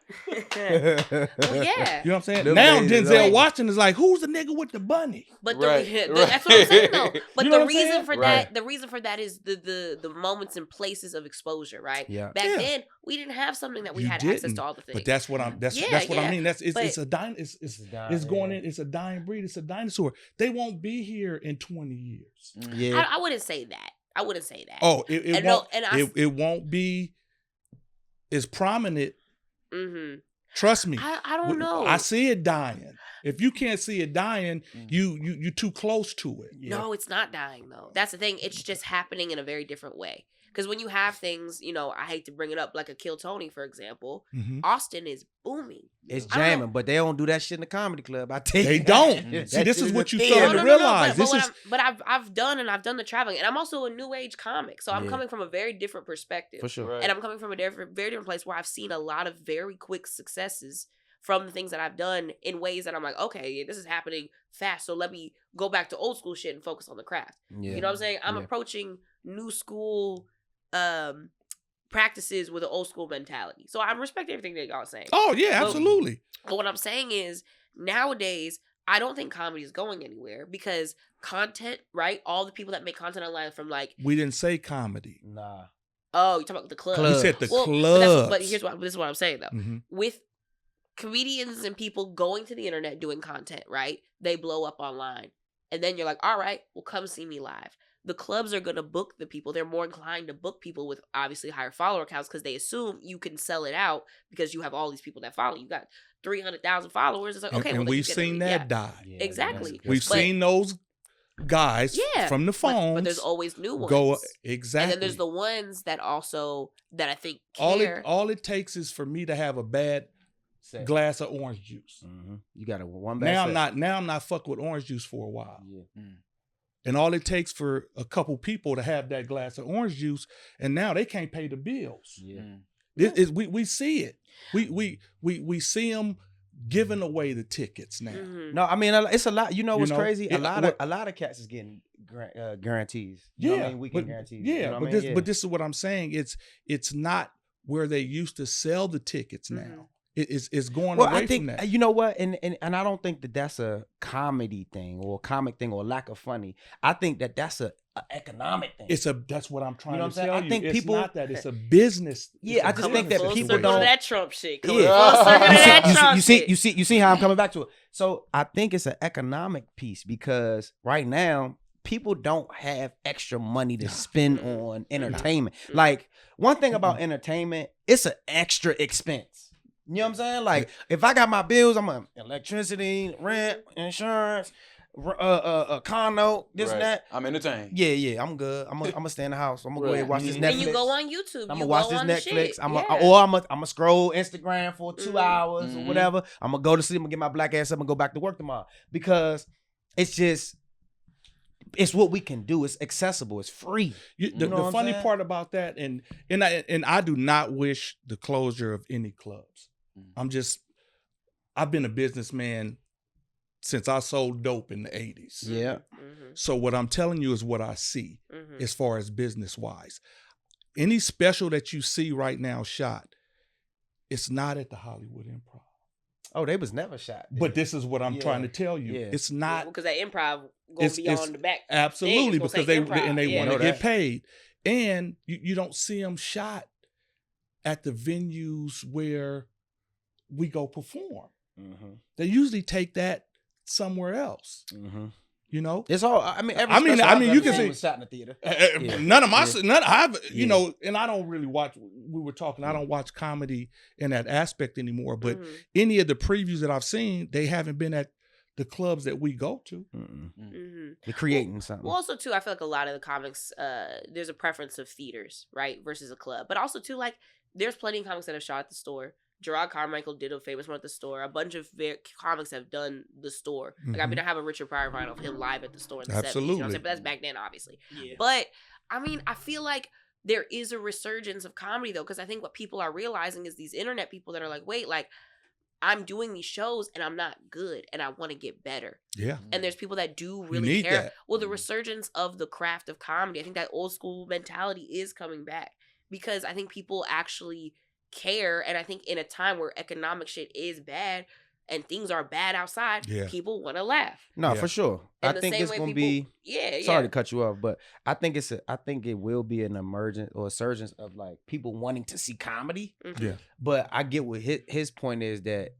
Speaker 4: Well, yeah.
Speaker 2: You know what I'm saying?
Speaker 1: Them
Speaker 2: Now
Speaker 1: days is
Speaker 2: Denzel
Speaker 1: over.
Speaker 2: Washington is like, "Who's the nigga with the bunny?"
Speaker 4: But
Speaker 3: Right,
Speaker 4: that's what I'm saying though.
Speaker 3: right.
Speaker 4: But
Speaker 2: You know
Speaker 4: the
Speaker 2: what I'm
Speaker 4: reason
Speaker 2: saying?
Speaker 4: for
Speaker 3: Right.
Speaker 4: that, the reason for that is the moments and places of exposure, right?
Speaker 1: Yeah.
Speaker 4: Back
Speaker 2: Yeah.
Speaker 4: then, we didn't have something that we
Speaker 2: You
Speaker 4: had access
Speaker 2: didn't.
Speaker 4: to all the things.
Speaker 2: But that's what I'm. That's
Speaker 4: Yeah,
Speaker 2: what
Speaker 4: yeah.
Speaker 2: I mean. It's
Speaker 4: But-
Speaker 2: a dying. It's going in. It's a dying breed. It's a dinosaur. They won't be here in 20 years.
Speaker 1: Yeah.
Speaker 4: I wouldn't say that. I wouldn't say that.
Speaker 2: Oh, it
Speaker 4: And no,
Speaker 2: won't.
Speaker 4: and I-
Speaker 2: it won't be as prominent.
Speaker 4: Mm-hmm.
Speaker 2: Trust me.
Speaker 4: I don't know.
Speaker 2: I see it dying. If you can't see it dying,
Speaker 3: Mm.
Speaker 2: you too close to it.
Speaker 4: No, it's not dying though. That's the thing. It's just happening in a very different way. Because when you have things, you know, I hate to bring it up, like a Kill Tony, for example,
Speaker 2: Mhm.
Speaker 4: Austin is booming.
Speaker 1: It's
Speaker 4: I don't know.
Speaker 1: jamming, but they don't do that shit in the comedy club. I tell you,
Speaker 2: They
Speaker 1: that.
Speaker 2: don't.
Speaker 1: That
Speaker 2: See, this
Speaker 1: shit
Speaker 2: is
Speaker 1: in
Speaker 2: what
Speaker 1: the
Speaker 2: you
Speaker 1: theater.
Speaker 2: fail to realize. This is
Speaker 4: But I've done the traveling, and I'm also a new age comic, so I'm
Speaker 1: Yeah.
Speaker 4: coming from a very different perspective,
Speaker 1: For sure.
Speaker 3: Right.
Speaker 4: and I'm coming from a very different place where I've seen a lot of very quick successes from the things that I've done in ways that I'm like, okay, this is happening fast, so let me go back to old school shit and focus on the craft.
Speaker 1: Yeah.
Speaker 4: You know what I'm saying? I'm
Speaker 1: Yeah.
Speaker 4: approaching new school practices with an old school mentality. So I respect everything that y'all are saying.
Speaker 2: Oh yeah,
Speaker 4: But-
Speaker 2: absolutely.
Speaker 4: But what I'm saying is nowadays, I don't think comedy is going anywhere because content, right? All the people that make content online from like,
Speaker 2: We didn't say comedy.
Speaker 1: Nah.
Speaker 4: oh, you talking about the club.
Speaker 1: Club.
Speaker 2: We said the
Speaker 4: Well,
Speaker 2: clubs.
Speaker 4: But this is what I'm saying though.
Speaker 2: Mhm.
Speaker 4: With comedians and people going to the internet doing content, right? They blow up online. And then you're like, all right, well, come see me live. The clubs are going to book the people. They're more inclined to book people with obviously higher follower counts because they assume you can sell it out because you have all these people that follow. You got 300,000 followers. It's like, okay,
Speaker 2: and
Speaker 4: well, then
Speaker 2: we've
Speaker 4: you get
Speaker 2: seen
Speaker 4: it.
Speaker 2: that
Speaker 4: Yeah.
Speaker 2: die.
Speaker 1: Yeah,
Speaker 4: Exactly.
Speaker 1: that's-
Speaker 2: We've
Speaker 4: But-
Speaker 2: seen those guys
Speaker 4: Yeah,
Speaker 2: from the phones
Speaker 4: But there's always new ones.
Speaker 2: go exactly.
Speaker 4: And then there's the ones that also, that I think
Speaker 2: all
Speaker 4: care.
Speaker 2: all it takes is for me to have a bad
Speaker 1: Set.
Speaker 2: glass of orange juice.
Speaker 1: You got a one bad
Speaker 2: Now
Speaker 1: set.
Speaker 2: I'm not fucking with orange juice for a while.
Speaker 1: Yeah.
Speaker 2: And all it takes for a couple people to have that glass of orange juice, and now they can't pay the bills.
Speaker 1: Yeah.
Speaker 2: This is we see it. We see them giving away the tickets now.
Speaker 4: Mhm.
Speaker 1: No, I mean it's a lot. You know
Speaker 2: You
Speaker 1: what's
Speaker 2: know,
Speaker 1: crazy?
Speaker 2: it-
Speaker 1: A lot of cats is getting guarantees. You know what I mean? Weekend guarantees.
Speaker 2: Yeah,
Speaker 1: You know what I
Speaker 2: but
Speaker 1: mean?
Speaker 2: this but this is what I'm saying. It's not where they used to sell the tickets now.
Speaker 4: Mhm.
Speaker 2: It's going
Speaker 1: Well,
Speaker 2: away
Speaker 1: I think
Speaker 2: from that.
Speaker 1: you know what, and I don't think that that's a comedy thing or a comic thing or lack of funny. I think that that's a economic thing.
Speaker 2: That's what I'm trying
Speaker 1: You know
Speaker 2: to
Speaker 1: what I'm saying?
Speaker 2: tell
Speaker 1: I
Speaker 2: you.
Speaker 1: think
Speaker 2: it's
Speaker 1: people-
Speaker 2: not that. It's a business.
Speaker 1: Yeah,
Speaker 2: it's a
Speaker 1: I just think
Speaker 2: business
Speaker 1: that
Speaker 4: full
Speaker 1: people
Speaker 4: circle
Speaker 1: don't-
Speaker 4: to that Trump shit. Coming
Speaker 1: Yeah.
Speaker 4: full circle to that Trump shit.
Speaker 1: You see how I'm coming back to it. So I think it's an economic piece because right now people don't have extra money to spend on entertainment. Like one thing about entertainment, it's an extra expense. You know what I'm saying? Like if I got my bills, I'm on electricity, rent, insurance, condo, this and that.
Speaker 3: I'm entertained.
Speaker 1: Yeah, I'm good. I'm gonna stay in the house. I'm gonna go ahead and watch this
Speaker 2: Mhm.
Speaker 1: Netflix.
Speaker 4: And you go on YouTube.
Speaker 1: I'm gonna
Speaker 4: you
Speaker 1: watch
Speaker 4: go
Speaker 1: this
Speaker 4: on the
Speaker 1: Netflix.
Speaker 4: shit.
Speaker 1: I'm
Speaker 4: Yeah.
Speaker 1: gonna scroll Instagram for 2 hours or
Speaker 3: Mhm.
Speaker 1: whatever. I'm gonna go to sleep. I'm gonna get my black ass up and go back to work tomorrow because it's what we can do. It's accessible. It's free.
Speaker 2: The
Speaker 1: know what I'm
Speaker 2: funny
Speaker 1: saying?
Speaker 2: part about that, and I do not wish the closure of any clubs. I've been a businessman since I sold dope in the 80s.
Speaker 1: Yeah.
Speaker 2: So what I'm telling you is what I see
Speaker 4: Mhm.
Speaker 2: as far as business wise. Any special that you see right now shot, it's not at the Hollywood Improv.
Speaker 1: Oh, they was never shot.
Speaker 2: But this is what I'm trying to tell you.
Speaker 1: Yeah.
Speaker 2: It's not
Speaker 4: because that improv gonna be on the back.
Speaker 2: absolutely
Speaker 4: gonna
Speaker 2: because
Speaker 4: say
Speaker 2: they
Speaker 4: improv,
Speaker 2: want
Speaker 1: know
Speaker 2: to get
Speaker 1: that.
Speaker 2: paid, and you don't see them shot at the venues where we go perform.
Speaker 1: Mm-hmm.
Speaker 2: They usually take that somewhere else.
Speaker 1: Mm-hmm.
Speaker 2: You know,
Speaker 1: It's all. I mean, every
Speaker 2: I mean,
Speaker 1: special I've
Speaker 2: you
Speaker 1: ever
Speaker 2: can
Speaker 1: seen
Speaker 2: see-
Speaker 1: was shot in the theater. Yeah.
Speaker 2: none of my
Speaker 1: Yeah.
Speaker 2: none I've you
Speaker 1: Yeah.
Speaker 2: know, and I don't really watch. We were talking. I don't watch comedy in that aspect anymore. But any of the previews that I've seen, they haven't been at the clubs that we go to.
Speaker 1: They're creating something.
Speaker 4: Well, also too, I feel like a lot of the comics, there's a preference of theaters, right, versus a club. But also too, like there's plenty of comics that have shot at the store. Gerard Carmichael did a famous one at the store. A bunch of comics have done the store. Like I mean, I have a Richard Pryor vinyl of him live at the store in the 70s. You know what I'm
Speaker 2: Absolutely.
Speaker 4: saying? But that's back then, obviously.
Speaker 1: Yeah.
Speaker 4: But I mean, I feel like there is a resurgence of comedy though, because I think what people are realizing is these internet people that are like, wait, like I'm doing these shows and I'm not good and I want to get better.
Speaker 2: Yeah,
Speaker 4: And there's people that do really
Speaker 2: need
Speaker 4: care.
Speaker 2: that.
Speaker 4: Well, the resurgence of the craft of comedy, I think that old school mentality is coming back because I think people actually care. And I think in a time where economic shit is bad and things are bad outside,
Speaker 2: Yeah.
Speaker 4: people want to laugh.
Speaker 1: No,
Speaker 2: Yeah.
Speaker 1: for sure.
Speaker 4: And
Speaker 1: I
Speaker 4: the
Speaker 1: think
Speaker 4: same
Speaker 1: it's
Speaker 4: way
Speaker 1: gonna
Speaker 4: people-
Speaker 1: be.
Speaker 4: Yeah,
Speaker 1: Sorry
Speaker 4: yeah.
Speaker 1: to cut you off, but I think it will be an emergence or a surgence of like people wanting to see comedy.
Speaker 4: Mhm.
Speaker 2: Yeah.
Speaker 1: But I get what his point is that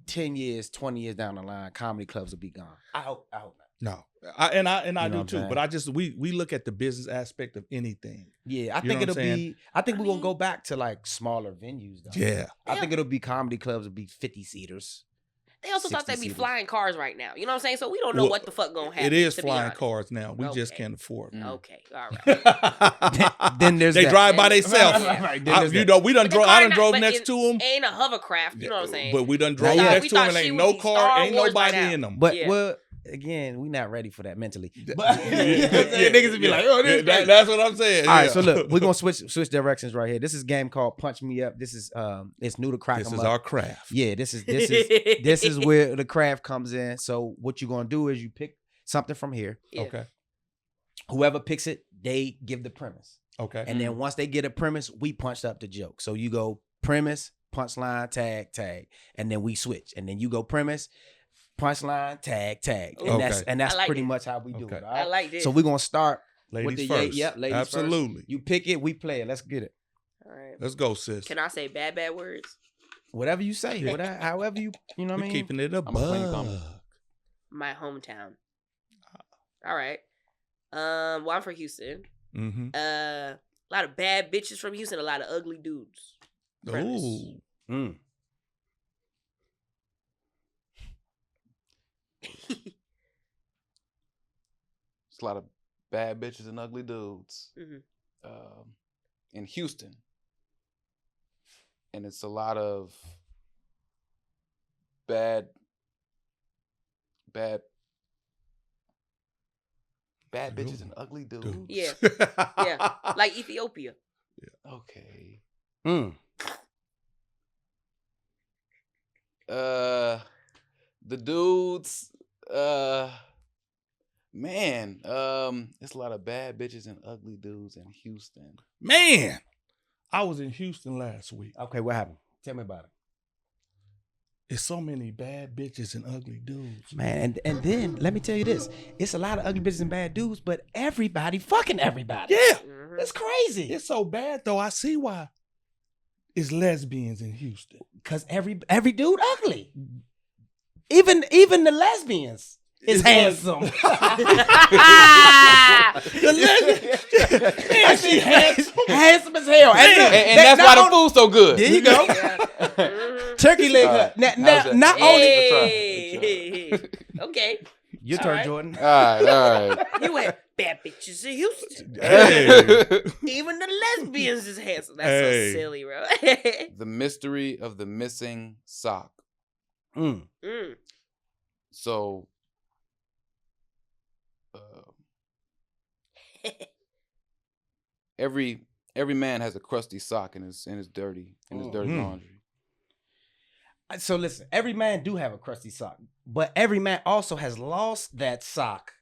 Speaker 1: 10 years, 20 years down the line, comedy clubs will be gone. I hope not.
Speaker 2: no, I
Speaker 1: You know
Speaker 2: do
Speaker 1: what I'm
Speaker 2: too.
Speaker 1: saying?
Speaker 2: But I just we look at the business aspect of anything.
Speaker 1: Yeah, I
Speaker 2: You
Speaker 1: think
Speaker 2: know what
Speaker 1: it'll
Speaker 2: I'm
Speaker 1: be. I think
Speaker 4: I
Speaker 1: we're gonna
Speaker 4: mean-
Speaker 1: go back to like smaller venues though.
Speaker 2: Yeah,
Speaker 1: I think it'll be comedy clubs will be 50 seaters.
Speaker 4: They also thought
Speaker 1: 60
Speaker 4: they'd be
Speaker 1: seaters.
Speaker 4: flying cars right now. You know what I'm saying? So we don't know
Speaker 2: Well,
Speaker 4: what the fuck gonna happen.
Speaker 2: it is
Speaker 4: to be
Speaker 2: flying
Speaker 4: honest.
Speaker 2: cars now. We just
Speaker 4: Okay.
Speaker 2: can't afford it.
Speaker 4: Okay, all right.
Speaker 1: Then there's
Speaker 2: They
Speaker 1: that.
Speaker 2: drive by
Speaker 4: Right,
Speaker 2: themselves.
Speaker 1: right, then there's
Speaker 2: You
Speaker 1: that.
Speaker 2: know, we done
Speaker 4: But the
Speaker 2: drove.
Speaker 4: car
Speaker 2: I done
Speaker 4: not-
Speaker 2: drove
Speaker 4: but
Speaker 2: next
Speaker 4: it
Speaker 2: to them.
Speaker 4: Ain't a hovercraft. You know what I'm saying?
Speaker 2: But we done drove
Speaker 1: Yeah.
Speaker 2: next
Speaker 4: We
Speaker 2: to them
Speaker 4: thought
Speaker 2: and
Speaker 4: she
Speaker 2: ain't
Speaker 4: would
Speaker 2: no
Speaker 4: be
Speaker 2: car,
Speaker 4: Star
Speaker 2: ain't
Speaker 4: Wars by
Speaker 2: nobody
Speaker 4: now.
Speaker 2: in them.
Speaker 1: But
Speaker 4: Yeah.
Speaker 1: well, again, we not ready for that mentally.
Speaker 2: Yeah.
Speaker 1: But niggas would be like, "Oh, this is crazy."
Speaker 2: That's what I'm saying.
Speaker 1: All right,
Speaker 2: yeah.
Speaker 1: so look, we're gonna switch directions right here. This is a game called Punch Me Up. This is it's new to Crack
Speaker 2: This
Speaker 1: 'em
Speaker 2: is
Speaker 1: Up.
Speaker 2: our craft.
Speaker 1: Yeah, this is where the craft comes in. So what you're gonna do is you pick something from here.
Speaker 4: Yeah.
Speaker 2: Okay.
Speaker 1: Whoever picks it, they give the premise.
Speaker 2: Okay.
Speaker 1: And then once they get a premise, we punch up the joke. So you go premise, punchline, tag, and then we switch. And then you go premise, punchline, tag. And
Speaker 2: Okay.
Speaker 1: that's
Speaker 4: I like
Speaker 1: pretty
Speaker 4: it.
Speaker 1: much how we do
Speaker 2: Okay.
Speaker 1: it. All
Speaker 4: I
Speaker 1: right?
Speaker 4: like this.
Speaker 1: So we're gonna start
Speaker 2: Ladies
Speaker 1: with the
Speaker 2: first.
Speaker 1: ladies first.
Speaker 2: Absolutely.
Speaker 1: You pick it, we play it. Let's get it.
Speaker 4: All right.
Speaker 2: Let's go, sis.
Speaker 4: Can I say bad words?
Speaker 1: Whatever you say,
Speaker 2: Yeah.
Speaker 1: whatever, however you know what I
Speaker 2: We're
Speaker 1: mean.
Speaker 2: keeping it a
Speaker 3: I'm a funny comment.
Speaker 2: bug.
Speaker 4: My hometown. All right. Well, I'm from Houston.
Speaker 2: Mm-hmm.
Speaker 4: A lot of bad bitches from Houston. A lot of ugly dudes. Premise.
Speaker 2: Ooh.
Speaker 1: Mm.
Speaker 3: It's a lot of bad bitches and ugly dudes
Speaker 4: Mhm.
Speaker 3: in Houston, and it's a lot of bad bitches and ugly dudes.
Speaker 4: Yeah. Yeah. Like Ethiopia.
Speaker 3: Okay.
Speaker 1: Mm.
Speaker 3: The dudes, man, it's a lot of bad bitches and ugly dudes in Houston.
Speaker 2: Man, I was in Houston last week.
Speaker 1: Okay, what happened? Tell me about it.
Speaker 2: There's so many bad bitches and ugly dudes.
Speaker 1: Man, and then let me tell you this. It's a lot of ugly bitches and bad dudes, but everybody fucking everybody.
Speaker 2: Yeah.
Speaker 4: Mhm.
Speaker 1: It's crazy.
Speaker 2: It's so bad though. I see why. It's lesbians in Houston.
Speaker 1: Cause every dude ugly. Even the lesbians is handsome.
Speaker 2: The lesbian, man, she handsome.
Speaker 1: Handsome as hell. And, look,
Speaker 3: And that's why the food's so good.
Speaker 1: There you go. Turkey leg hut. Now, not only
Speaker 4: Hey. Okay.
Speaker 1: your
Speaker 4: All
Speaker 1: turn,
Speaker 4: right.
Speaker 1: Jordan.
Speaker 3: All right.
Speaker 4: You went bad bitches in Houston.
Speaker 2: Hey.
Speaker 4: Even the lesbians is handsome. That's
Speaker 2: Hey.
Speaker 4: so silly, bro.
Speaker 3: The mystery of the missing sock.
Speaker 1: Mm.
Speaker 4: Mm.
Speaker 3: So, every man has a crusty sock in his dirty laundry.
Speaker 1: So listen, every man do have a crusty sock, but every man also has lost that sock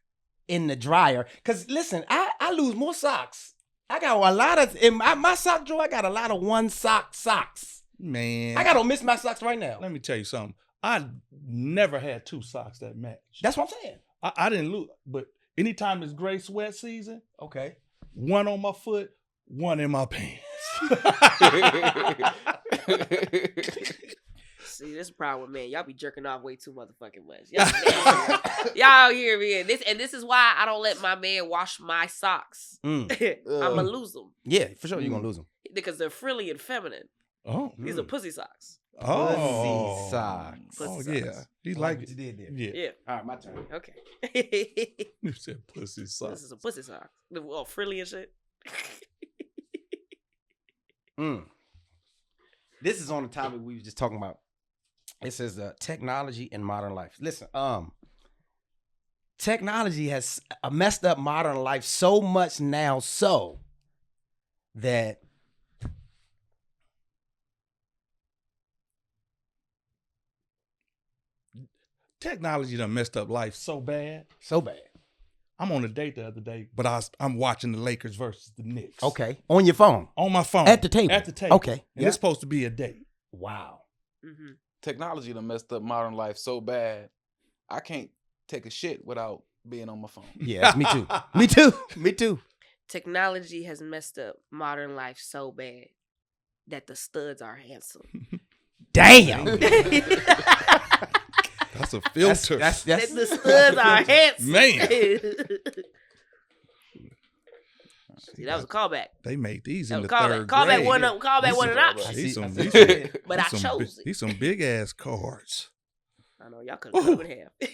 Speaker 1: in the dryer. Cause listen, I lose more socks. I got a lot of in my sock drawer. I got a lot of one sock socks.
Speaker 2: Man.
Speaker 1: I gotta miss my socks right now.
Speaker 2: Let me tell you something. I never had two socks that match.
Speaker 1: That's what I'm saying.
Speaker 2: I didn't lose, but anytime it's gray sweat season,
Speaker 1: Okay.
Speaker 2: one on my foot, one in my pants.
Speaker 4: See, this is the problem with men. Y'all be jerking off way too motherfucking much. Y'all hear me? This is why I don't let my man wash my socks.
Speaker 1: Mm.
Speaker 4: I'ma lose them
Speaker 1: Yeah, for sure you're gonna lose them.
Speaker 4: because they're frilly and feminine.
Speaker 2: Oh.
Speaker 4: These are pussy socks.
Speaker 2: Oh.
Speaker 1: Pussy socks.
Speaker 2: Oh,
Speaker 4: Pussy
Speaker 2: yeah.
Speaker 4: socks.
Speaker 2: He
Speaker 1: I
Speaker 2: like
Speaker 1: what you
Speaker 2: it.
Speaker 1: did there.
Speaker 2: Yeah.
Speaker 4: Yeah.
Speaker 1: All right, my turn.
Speaker 4: Okay.
Speaker 2: You said pussy
Speaker 4: This
Speaker 2: socks.
Speaker 4: is a pussy sock. Oh, frilly and shit.
Speaker 1: Mm. This is on the topic we were just talking about. It says technology in modern life. Listen, technology has messed up modern life so much now, so that
Speaker 2: Technology done messed up life so bad. I'm on a date the other day, but I'm watching the Lakers versus the Knicks.
Speaker 1: Okay, on your phone,
Speaker 2: On my phone.
Speaker 1: at the table.
Speaker 2: At the table.
Speaker 1: Okay,
Speaker 2: And it's supposed to be a date.
Speaker 1: wow.
Speaker 4: Mm-hmm.
Speaker 3: Technology done messed up modern life so bad, I can't take a shit without being on my phone.
Speaker 1: Yes, me too. Me too. Me too.
Speaker 4: Technology has messed up modern life so bad that the studs are handsome.
Speaker 1: Damn.
Speaker 2: That's a filter.
Speaker 1: That's
Speaker 4: That the studs are handsome.
Speaker 2: Man.
Speaker 4: See, that was a callback.
Speaker 2: They make these
Speaker 4: That
Speaker 2: in
Speaker 4: was
Speaker 2: the
Speaker 4: a
Speaker 2: third
Speaker 4: callback.
Speaker 2: grade.
Speaker 4: Callback one of the options.
Speaker 2: He's some,
Speaker 1: I
Speaker 2: he's
Speaker 1: see.
Speaker 2: some,
Speaker 4: But I
Speaker 2: he's some
Speaker 4: chose
Speaker 2: bi-
Speaker 4: it.
Speaker 2: He's some big ass cards.
Speaker 4: I know y'all could have cut them in half.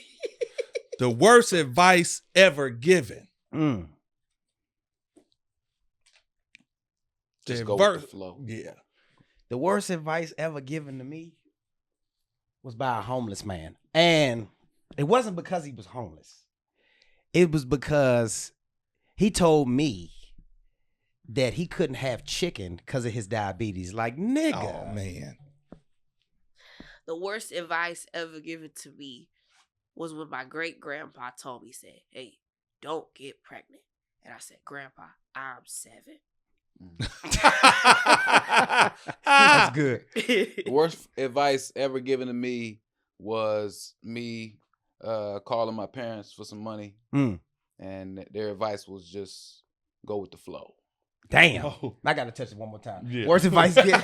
Speaker 2: The worst advice ever given.
Speaker 1: Mm.
Speaker 3: Just
Speaker 2: The
Speaker 3: go
Speaker 2: ver-
Speaker 3: with the flow.
Speaker 2: Yeah.
Speaker 1: The worst advice ever given to me was by a homeless man. And it wasn't because he was homeless. It was because he told me that he couldn't have chicken because of his diabetes. Like, nigga.
Speaker 2: Oh man.
Speaker 4: The worst advice ever given to me was when my great grandpa told me, said, "Hey, don't get pregnant." And I said, "Grandpa, I'm 7."
Speaker 1: That's good.
Speaker 3: The worst advice ever given to me was me calling my parents for some money,
Speaker 1: Mm.
Speaker 3: and their advice was just go with the flow.
Speaker 1: Damn.
Speaker 2: Oh.
Speaker 1: I got to touch it one more time.
Speaker 2: Yeah.
Speaker 1: Worst advice given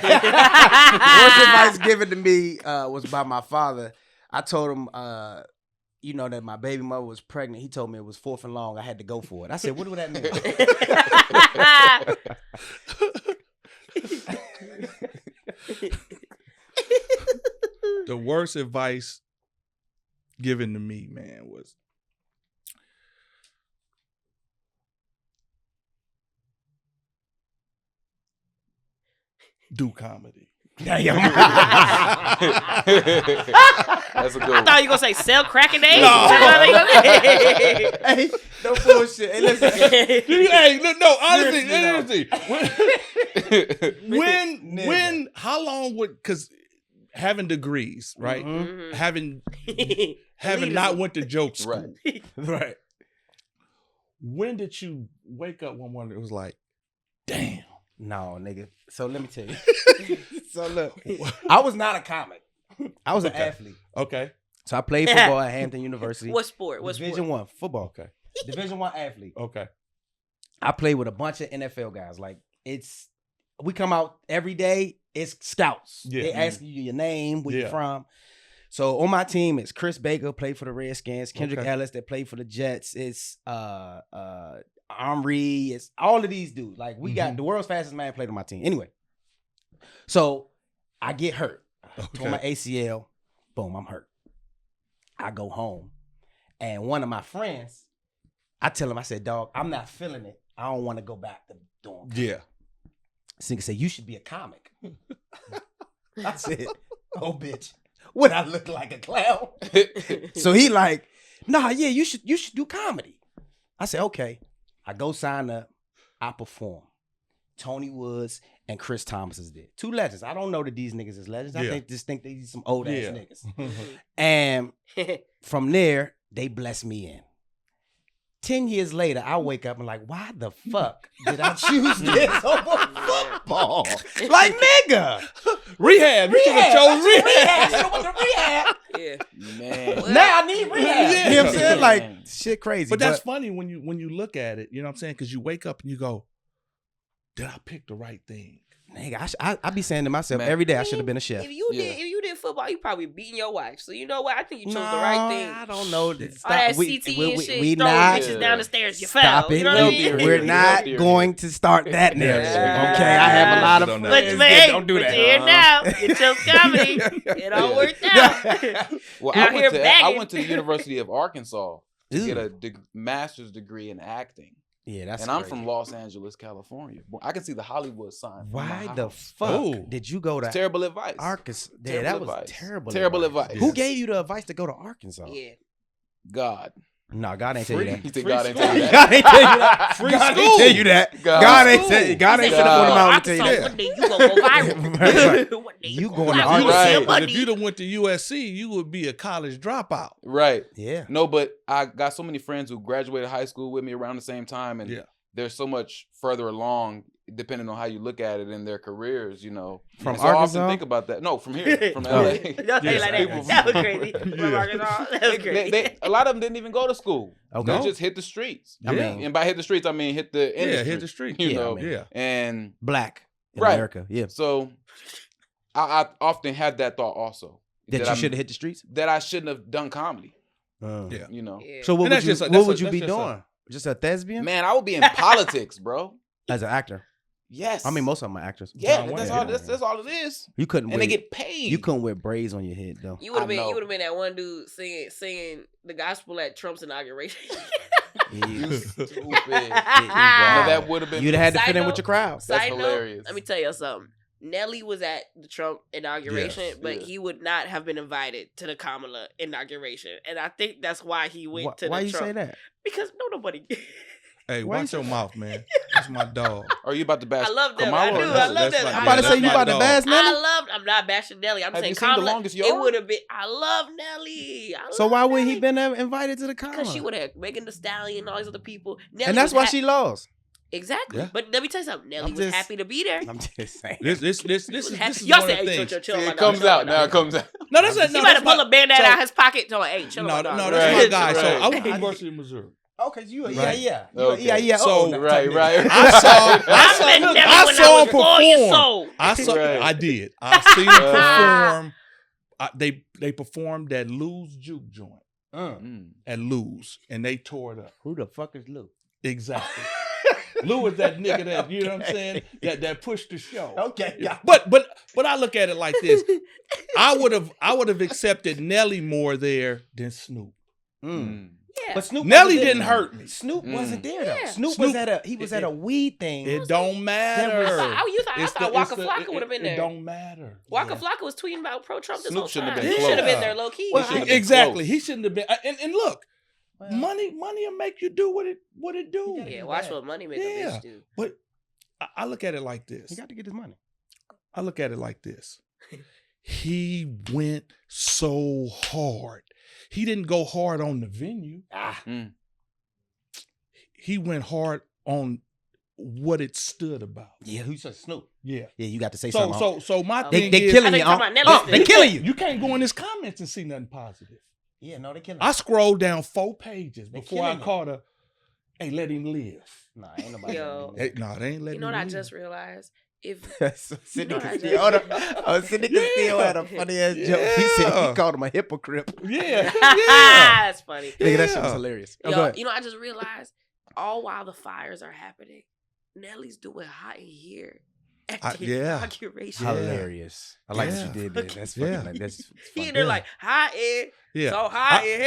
Speaker 1: to me was by my father. I told him, that my baby mother was pregnant. He told me it was 4th and long. I had to go for it. I said, what do that mean?
Speaker 2: The worst advice given to me, man, was do comedy.
Speaker 1: Damn.
Speaker 3: That's a good
Speaker 4: I
Speaker 3: one.
Speaker 4: thought you were going to say sell crack a day.
Speaker 2: No.
Speaker 1: Hey, no bullshit. Hey, listen.
Speaker 2: Hey, no, honestly,
Speaker 1: Seriously,
Speaker 2: when, how long would, because having degrees, right?
Speaker 1: Mhm.
Speaker 2: Having
Speaker 4: Elitism.
Speaker 2: not went to joke school.
Speaker 3: Right.
Speaker 1: Right.
Speaker 2: When did you wake up one morning? It was like, damn.
Speaker 1: No, nigga. So let me tell you. So look, I was not a comic. I was an
Speaker 2: Okay.
Speaker 1: athlete.
Speaker 2: Okay.
Speaker 1: So I played football at Hampton University.
Speaker 4: What sport? What
Speaker 1: Division
Speaker 4: sport?
Speaker 1: One football.
Speaker 2: Okay.
Speaker 1: Division One athlete.
Speaker 2: Okay.
Speaker 1: I played with a bunch of NFL guys. Like we come out every day. It's scouts.
Speaker 2: Yeah.
Speaker 1: They ask you your name, where you
Speaker 2: Yeah.
Speaker 1: from. So on my team, it's Chris Baker, played for the Redskins. Kendrick
Speaker 2: Okay.
Speaker 1: Ellis, that played for the Jets. It's Omri. It's all of these dudes. Like we got the world's fastest man played on my team. Anyway, so I get hurt. Tore my ACL. Boom, I'm hurt. I go home, and one of my friends, I tell him, I said, dog, I'm not feeling it. I don't want to go back to doing comedy.
Speaker 2: Yeah.
Speaker 1: This nigga said, you should be a comic. I said, oh, bitch, would I look like a clown? So he like, nah, yeah, you should do comedy. I said, okay. I go sign up. I perform. Tony Woods and Chris Thomas is there. 2 legends. I don't know that these niggas is legends. I
Speaker 2: Yeah.
Speaker 1: think these some old ass
Speaker 2: Yeah.
Speaker 1: niggas. And from there, they bless me in. 10 years later, I wake up and like, why the fuck did I choose this over football? Like, nigga.
Speaker 2: Rehab. You should have chose
Speaker 1: Rehab.
Speaker 2: rehab.
Speaker 1: I went to rehab.
Speaker 4: Yeah.
Speaker 3: Man.
Speaker 1: Now I need rehab.
Speaker 2: Yeah.
Speaker 1: You know what I'm saying? Like,
Speaker 3: Man.
Speaker 1: shit crazy.
Speaker 2: But that's funny when you look at it, you know what I'm saying? Because you wake up and you go, did I pick the right thing?
Speaker 1: nigga, I be saying to myself
Speaker 3: Man.
Speaker 1: every day I should have been a chef.
Speaker 4: If you
Speaker 3: Yeah.
Speaker 4: did football, you probably beating your wife. So you know what? I think you chose
Speaker 1: No,
Speaker 4: the right thing.
Speaker 1: I don't know.
Speaker 4: All that CTE and shit,
Speaker 1: we
Speaker 4: throwing
Speaker 1: not.
Speaker 4: bitches down the stairs. You
Speaker 1: Stop
Speaker 4: fell.
Speaker 1: it.
Speaker 4: You know what I mean?
Speaker 1: We're not going to start that narrative.
Speaker 3: Yeah.
Speaker 1: Okay, I have a lot of
Speaker 2: Don't do
Speaker 1: friends
Speaker 2: that.
Speaker 4: But
Speaker 1: that
Speaker 4: hey,
Speaker 1: don't do
Speaker 4: but
Speaker 1: that.
Speaker 4: you're here now. You chose comedy. It all
Speaker 3: Yeah.
Speaker 4: worked out.
Speaker 3: Well,
Speaker 4: Out
Speaker 3: I
Speaker 4: here
Speaker 3: went to
Speaker 4: begging.
Speaker 3: the University of Arkansas to
Speaker 1: Ooh.
Speaker 3: get a master's degree in acting.
Speaker 1: Yeah, that's
Speaker 3: And I'm
Speaker 1: crazy.
Speaker 3: from Los Angeles, California. I can see the Hollywood sign. From
Speaker 1: Why
Speaker 3: my
Speaker 1: the
Speaker 3: house.
Speaker 1: fuck
Speaker 2: Ooh.
Speaker 1: did you go to
Speaker 3: It's terrible advice.
Speaker 1: Arkansas? Yeah,
Speaker 3: Terrible
Speaker 1: that was
Speaker 3: advice.
Speaker 1: terrible.
Speaker 3: Terrible advice.
Speaker 1: Who gave you the advice to go to Arkansas?
Speaker 4: Yeah.
Speaker 3: God.
Speaker 1: No, God ain't tell you
Speaker 3: He
Speaker 1: that.
Speaker 3: said
Speaker 2: Free
Speaker 3: God ain't
Speaker 2: school.
Speaker 3: tell you that.
Speaker 1: God ain't tell you that.
Speaker 2: Free
Speaker 1: God
Speaker 2: school.
Speaker 1: ain't tell you that.
Speaker 3: God.
Speaker 1: God ain't
Speaker 2: School.
Speaker 1: tell you. God
Speaker 4: He
Speaker 1: ain't
Speaker 4: said,
Speaker 1: finna
Speaker 3: God.
Speaker 1: put him out and
Speaker 4: Arkansas,
Speaker 1: tell you that.
Speaker 4: one day you gonna go viral.
Speaker 1: Right.
Speaker 4: One day
Speaker 1: You
Speaker 4: go
Speaker 1: going to
Speaker 4: viral.
Speaker 1: Arkansas.
Speaker 2: Right.
Speaker 4: Somebody-
Speaker 2: If you'd have went to USC, you would be a college dropout.
Speaker 3: Right.
Speaker 1: Yeah.
Speaker 3: No, but I got so many friends who graduated high school with me around the same time, and
Speaker 2: Yeah.
Speaker 3: they're so much further along, depending on how you look at it in their careers. You know,
Speaker 1: From
Speaker 3: And so I often
Speaker 1: Arkansas?
Speaker 3: think about that. No, from here, from
Speaker 1: Oh.
Speaker 3: LA.
Speaker 4: Don't say it like that.
Speaker 3: People-
Speaker 4: That was crazy.
Speaker 2: Yeah.
Speaker 4: Arkansas, that was crazy.
Speaker 3: A lot of them didn't even go to school.
Speaker 1: Okay.
Speaker 3: They just hit the streets.
Speaker 1: I
Speaker 2: Yeah.
Speaker 1: mean,
Speaker 3: And by hit the streets, I mean hit the industry.
Speaker 2: Yeah, hit the street.
Speaker 3: You
Speaker 1: Yeah,
Speaker 3: know,
Speaker 1: I mean-
Speaker 2: Yeah.
Speaker 3: and
Speaker 1: black in
Speaker 3: Right.
Speaker 1: America. Yeah.
Speaker 3: so I often had that thought also
Speaker 1: That you
Speaker 3: I'm-
Speaker 1: should have hit the streets.
Speaker 3: that I shouldn't have done comedy.
Speaker 2: Yeah.
Speaker 3: You know,
Speaker 4: Yeah.
Speaker 1: So what
Speaker 2: And
Speaker 1: would
Speaker 2: that's
Speaker 1: you?
Speaker 2: just a-
Speaker 1: What
Speaker 2: that's
Speaker 1: would
Speaker 2: a-
Speaker 1: you be
Speaker 2: that's just a-
Speaker 1: doing? Just a thespian?
Speaker 3: man, I would be in politics, bro.
Speaker 1: As an actor.
Speaker 3: Yes,
Speaker 1: I mean, most of them are actors.
Speaker 3: yeah,
Speaker 2: John
Speaker 3: that's
Speaker 2: Wayne.
Speaker 3: all. That's all it is.
Speaker 1: You couldn't.
Speaker 3: And
Speaker 1: wear,
Speaker 3: they get paid.
Speaker 1: You couldn't wear braids on your head though.
Speaker 4: You would have
Speaker 3: I
Speaker 4: been.
Speaker 3: know.
Speaker 4: You would have been that one dude singing the gospel at Trump's inauguration.
Speaker 3: You
Speaker 1: Yeah.
Speaker 3: stupid. No,
Speaker 1: Wow.
Speaker 3: that would have been.
Speaker 1: You'd have had to
Speaker 4: Side
Speaker 1: fit in
Speaker 4: note-
Speaker 1: with your crowd.
Speaker 3: That's
Speaker 4: Side
Speaker 3: hilarious.
Speaker 4: note, let me tell you something. Nelly was at the Trump inauguration,
Speaker 2: Yes.
Speaker 4: but
Speaker 3: Yeah.
Speaker 4: he would not have been invited to the Kamala inauguration, and I think that's why he went to
Speaker 1: Why
Speaker 4: the
Speaker 1: you
Speaker 4: Trump.
Speaker 1: say that?
Speaker 4: Because nobody.
Speaker 2: Hey,
Speaker 1: Why
Speaker 2: watch
Speaker 1: you
Speaker 2: your mouth, man. That's my dog.
Speaker 3: Are you about to bash?
Speaker 4: I love that.
Speaker 3: Kamala
Speaker 4: I
Speaker 3: or
Speaker 4: do.
Speaker 3: Nelly?
Speaker 4: I love
Speaker 2: That's
Speaker 4: that.
Speaker 2: my-
Speaker 1: I'm about to
Speaker 2: that's
Speaker 1: say you
Speaker 2: my
Speaker 1: about to
Speaker 2: dog.
Speaker 1: bash Nelly.
Speaker 4: I'm not bashing Nelly. I'm
Speaker 3: Have
Speaker 4: saying
Speaker 3: you seen The
Speaker 4: Kamala.
Speaker 3: Longest
Speaker 4: It
Speaker 3: Yard?
Speaker 4: would have been. I love Nelly.
Speaker 1: So why would he been invited to the Kamala?
Speaker 4: Because she would have Megan Thee Stallion and all these other people. Nelly
Speaker 1: And that's
Speaker 4: was
Speaker 1: why she lost.
Speaker 4: exactly.
Speaker 2: Yeah.
Speaker 4: But let me tell you something. Nelly
Speaker 1: I'm
Speaker 4: was
Speaker 1: just-
Speaker 4: happy to be there.
Speaker 1: I'm just saying.
Speaker 2: This is
Speaker 4: Y'all
Speaker 2: one
Speaker 4: say,
Speaker 2: of the
Speaker 4: hey,
Speaker 2: things.
Speaker 4: chill, chill,
Speaker 3: See,
Speaker 4: my
Speaker 3: it
Speaker 4: dog,
Speaker 3: comes
Speaker 4: chill,
Speaker 3: out
Speaker 4: my
Speaker 3: now.
Speaker 4: dog.
Speaker 3: It comes out.
Speaker 2: No, that's
Speaker 4: He might have pulled a bandana
Speaker 2: so-
Speaker 4: out of his pocket. Tell her, hey, chill,
Speaker 2: No,
Speaker 4: my dog.
Speaker 2: no, that's my guy.
Speaker 3: Right.
Speaker 2: So I went to the University of Missouri.
Speaker 1: Okay, so you,
Speaker 2: Right.
Speaker 1: yeah.
Speaker 3: Okay.
Speaker 1: Yeah.
Speaker 2: So-
Speaker 1: no,
Speaker 3: Right,
Speaker 1: type
Speaker 3: right.
Speaker 1: nigga.
Speaker 4: I met Nelly
Speaker 2: I
Speaker 4: when
Speaker 2: saw
Speaker 4: I
Speaker 2: him
Speaker 4: was 4 years
Speaker 2: perform.
Speaker 4: old.
Speaker 3: Right.
Speaker 2: I did. I seen him perform. They performed at Lou's Juke Joint
Speaker 3: Mm.
Speaker 2: at Lou's, and they tore it up.
Speaker 1: Who the fuck is Lou?
Speaker 2: Exactly. Lou was that nigga that, you know what I'm saying, that pushed the show.
Speaker 1: Okay, yeah.
Speaker 2: But I look at it like this. I would have accepted Nelly more there than Snoop.
Speaker 3: Mm.
Speaker 4: Yeah.
Speaker 1: But Snoop
Speaker 2: Nelly
Speaker 1: wasn't there.
Speaker 2: didn't hurt me.
Speaker 1: At wasn't there though.
Speaker 4: Yeah.
Speaker 1: Snoop
Speaker 2: Snoop-
Speaker 1: was at a weed thing.
Speaker 2: It don't matter.
Speaker 4: I thought Waka Flocka would have been
Speaker 2: It
Speaker 4: there.
Speaker 2: don't matter.
Speaker 4: Waka
Speaker 1: Yeah.
Speaker 4: Flocka was tweeting about pro-Trump this
Speaker 3: Snoop
Speaker 4: whole
Speaker 3: shouldn't
Speaker 4: time.
Speaker 3: have
Speaker 4: He
Speaker 3: been
Speaker 4: should have been
Speaker 2: close.
Speaker 4: there low key.
Speaker 1: Well,
Speaker 3: He should've been
Speaker 2: Exactly.
Speaker 3: close.
Speaker 2: He shouldn't have been. And look,
Speaker 1: Well,
Speaker 2: money will make you do what it do.
Speaker 4: Yeah, watch what money make a
Speaker 2: Yeah.
Speaker 4: bitch do.
Speaker 2: But I look at it like this.
Speaker 1: he got to get his money.
Speaker 2: I look at it like this. He went so hard. He didn't go hard on the venue.
Speaker 1: Ah,
Speaker 3: Mm.
Speaker 2: He went hard on what it stood about.
Speaker 1: Yeah, who said Snoop?
Speaker 2: Yeah.
Speaker 1: Yeah, you got to say
Speaker 2: So
Speaker 1: something.
Speaker 2: so my
Speaker 1: they
Speaker 2: thing is,
Speaker 1: killing
Speaker 4: I
Speaker 1: you.
Speaker 4: think you're talking about Nelly
Speaker 1: They killing you.
Speaker 2: you can't go in his comments and see nothing positive.
Speaker 1: Yeah, no, they killing
Speaker 2: I
Speaker 1: you.
Speaker 2: scrolled down 4 pages
Speaker 1: They
Speaker 2: before I
Speaker 1: killing it.
Speaker 2: caught a, hey, let him live.
Speaker 1: Nah, ain't nobody.
Speaker 4: Yo.
Speaker 2: Hey, no, they ain't letting
Speaker 4: You
Speaker 2: him
Speaker 4: know what I
Speaker 2: live.
Speaker 4: just realized? If
Speaker 1: Cindy
Speaker 4: You know what I
Speaker 1: Castillo. Hold on. Cindy Castillo had a funny ass joke. He said
Speaker 2: Yeah.
Speaker 1: he called him a hypocrite.
Speaker 2: Yeah.
Speaker 4: that's funny.
Speaker 1: Nigga, that shit was
Speaker 2: Yeah.
Speaker 1: hilarious. Oh,
Speaker 4: Yo,
Speaker 1: go ahead.
Speaker 4: you know, I just realized all while the fires are happening, Nelly's doing hot in here at the
Speaker 2: yeah.
Speaker 4: inauguration.
Speaker 2: Yeah.
Speaker 1: Hilarious. I like
Speaker 2: Yeah.
Speaker 1: what you did there. That's fucking
Speaker 2: Yeah.
Speaker 1: like that's
Speaker 4: He
Speaker 1: fun.
Speaker 4: in there
Speaker 2: Yeah.
Speaker 4: like hot in,
Speaker 2: Yeah.
Speaker 4: so hot in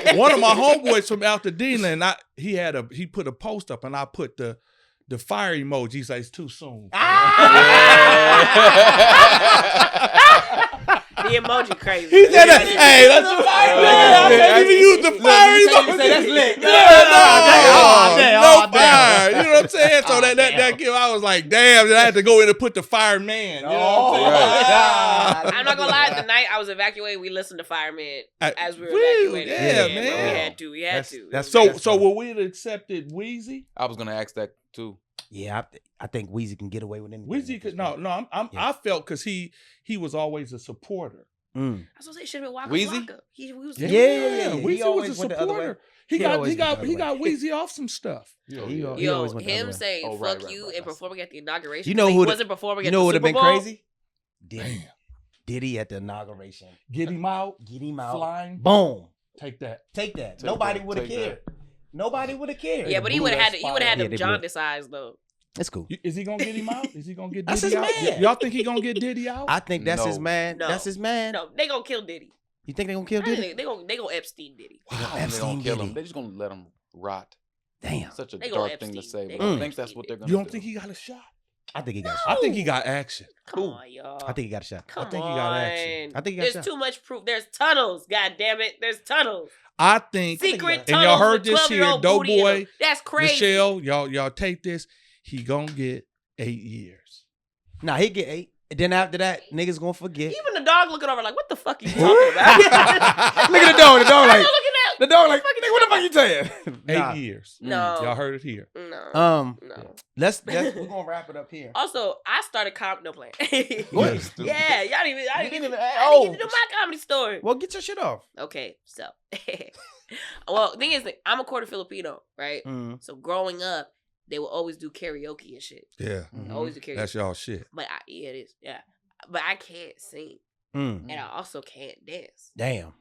Speaker 4: here.
Speaker 2: One of my homeboys from Altadena, and he put a post up, and I put the fire emoji. He said it's too soon.
Speaker 4: The emoji crazy.
Speaker 2: He said that. Hey, that's the fire. I can't even use the fire emoji.
Speaker 1: That's lit.
Speaker 2: No,
Speaker 1: Oh,
Speaker 2: no fire. You know what I'm saying? So that kid, I was like, damn. Then I had to go in and put the fireman. You know what I'm saying?
Speaker 4: I'm not gonna lie. The night I was evacuating, we listened to Fireman as we were
Speaker 2: Woo,
Speaker 4: evacuating.
Speaker 2: yeah,
Speaker 4: bro,
Speaker 2: man.
Speaker 4: we had to. We had to.
Speaker 1: that's-
Speaker 2: So will we have accepted Weezy?
Speaker 3: I was gonna ask that too.
Speaker 1: Yeah, I think Weezy can get away with anything.
Speaker 2: Weezy could I felt because he was always a supporter.
Speaker 1: Mm.
Speaker 4: I was gonna say should have been Waka
Speaker 3: Wheezy?
Speaker 4: Flocka. He was
Speaker 1: Yeah.
Speaker 2: Weezy
Speaker 1: always
Speaker 2: was a
Speaker 1: went the other way.
Speaker 2: supporter.
Speaker 1: He
Speaker 2: He got
Speaker 1: always went the other way.
Speaker 2: Weezy off some stuff.
Speaker 1: He
Speaker 4: Yo,
Speaker 1: always went the other
Speaker 4: him
Speaker 1: way.
Speaker 4: saying
Speaker 3: Oh,
Speaker 4: "fuck
Speaker 3: right,
Speaker 4: you"
Speaker 3: right.
Speaker 4: and performing at the inauguration.
Speaker 1: You know
Speaker 4: he
Speaker 1: who
Speaker 4: wasn't performing
Speaker 1: You
Speaker 4: at
Speaker 1: know
Speaker 4: the
Speaker 1: what would have
Speaker 4: Super
Speaker 1: been
Speaker 4: Bowl?
Speaker 1: crazy? Diddy.
Speaker 2: Damn.
Speaker 1: Diddy at the inauguration.
Speaker 2: Get him out.
Speaker 1: Get him out.
Speaker 2: Flying.
Speaker 1: Boom.
Speaker 2: Take that.
Speaker 1: Take that.
Speaker 3: Take
Speaker 1: Nobody
Speaker 3: that.
Speaker 1: would have
Speaker 3: Take
Speaker 1: cared. Nobody would have cared.
Speaker 4: Yeah, but he
Speaker 3: blew
Speaker 4: would have
Speaker 3: that
Speaker 4: had to. He would have had
Speaker 1: spot.
Speaker 4: them
Speaker 1: Yeah, they blew it.
Speaker 4: jaundice eyes though.
Speaker 1: That's cool.
Speaker 2: Is he gonna get him out? Is he gonna get
Speaker 1: That's
Speaker 2: Diddy
Speaker 1: his
Speaker 2: out?
Speaker 1: man.
Speaker 2: Y'all think he gonna get Diddy out?
Speaker 1: I think that's his
Speaker 3: No.
Speaker 1: man.
Speaker 4: No.
Speaker 1: That's his man.
Speaker 4: No, they gonna kill Diddy.
Speaker 1: You think they gonna kill
Speaker 4: I think
Speaker 1: Diddy?
Speaker 4: They gonna Epstein Diddy.
Speaker 1: They gonna
Speaker 3: They
Speaker 1: Epstein
Speaker 3: gonna kill
Speaker 1: Diddy.
Speaker 3: him. They're just gonna let him rot.
Speaker 1: Damn.
Speaker 3: Such a
Speaker 4: They gonna
Speaker 3: dark thing to
Speaker 4: Epstein.
Speaker 3: say,
Speaker 4: They
Speaker 3: but I
Speaker 1: gonna
Speaker 3: think that's what they're gonna
Speaker 2: You don't
Speaker 3: do.
Speaker 2: think he got a shot?
Speaker 1: I think he got.
Speaker 2: I think he got action.
Speaker 4: Come on, y'all.
Speaker 1: I think he got a shot.
Speaker 4: Come
Speaker 2: think he
Speaker 4: on.
Speaker 2: got action.
Speaker 1: I think he got
Speaker 4: There's
Speaker 1: shot.
Speaker 4: too much proof. There's tunnels. God damn it. There's tunnels.
Speaker 2: I think
Speaker 4: Secret
Speaker 2: And
Speaker 4: tunnels.
Speaker 2: y'all heard
Speaker 4: with
Speaker 2: this here,
Speaker 4: 12-year-old booty in
Speaker 2: Doughboy,
Speaker 4: them. That's crazy.
Speaker 2: Nichelle, y'all take this. He gonna get 8 years.
Speaker 1: Nah, he get 8. And then after that, niggas gonna forget.
Speaker 4: Even the dog looking over like, what the fuck you talking about?
Speaker 1: Look at the dog. The dog
Speaker 4: I'm
Speaker 1: like.
Speaker 4: looking at.
Speaker 1: The dog like. Nigga, what the fuck you saying?
Speaker 2: 8
Speaker 1: Nah.
Speaker 2: years.
Speaker 4: No.
Speaker 2: Y'all heard it here.
Speaker 4: No.
Speaker 1: No.
Speaker 4: No.
Speaker 1: We're gonna wrap it up here.
Speaker 4: Also, I started no playing.
Speaker 2: What?
Speaker 4: Yeah, y'all didn't even. I
Speaker 1: You
Speaker 4: didn't
Speaker 1: didn't
Speaker 4: even.
Speaker 1: even-
Speaker 4: I didn't get to do my comedy story.
Speaker 1: Well, get your shit off.
Speaker 4: Okay, so. Well, the thing is, that I'm a quarter Filipino, right?
Speaker 1: Mm.
Speaker 4: So growing up, they will always do karaoke and shit.
Speaker 2: Yeah.
Speaker 1: Mhm.
Speaker 4: Always do karaoke.
Speaker 2: That's y'all shit.
Speaker 4: But yeah, it is. Yeah, but I can't sing,
Speaker 1: Mm.
Speaker 4: and I also can't dance.
Speaker 1: Damn.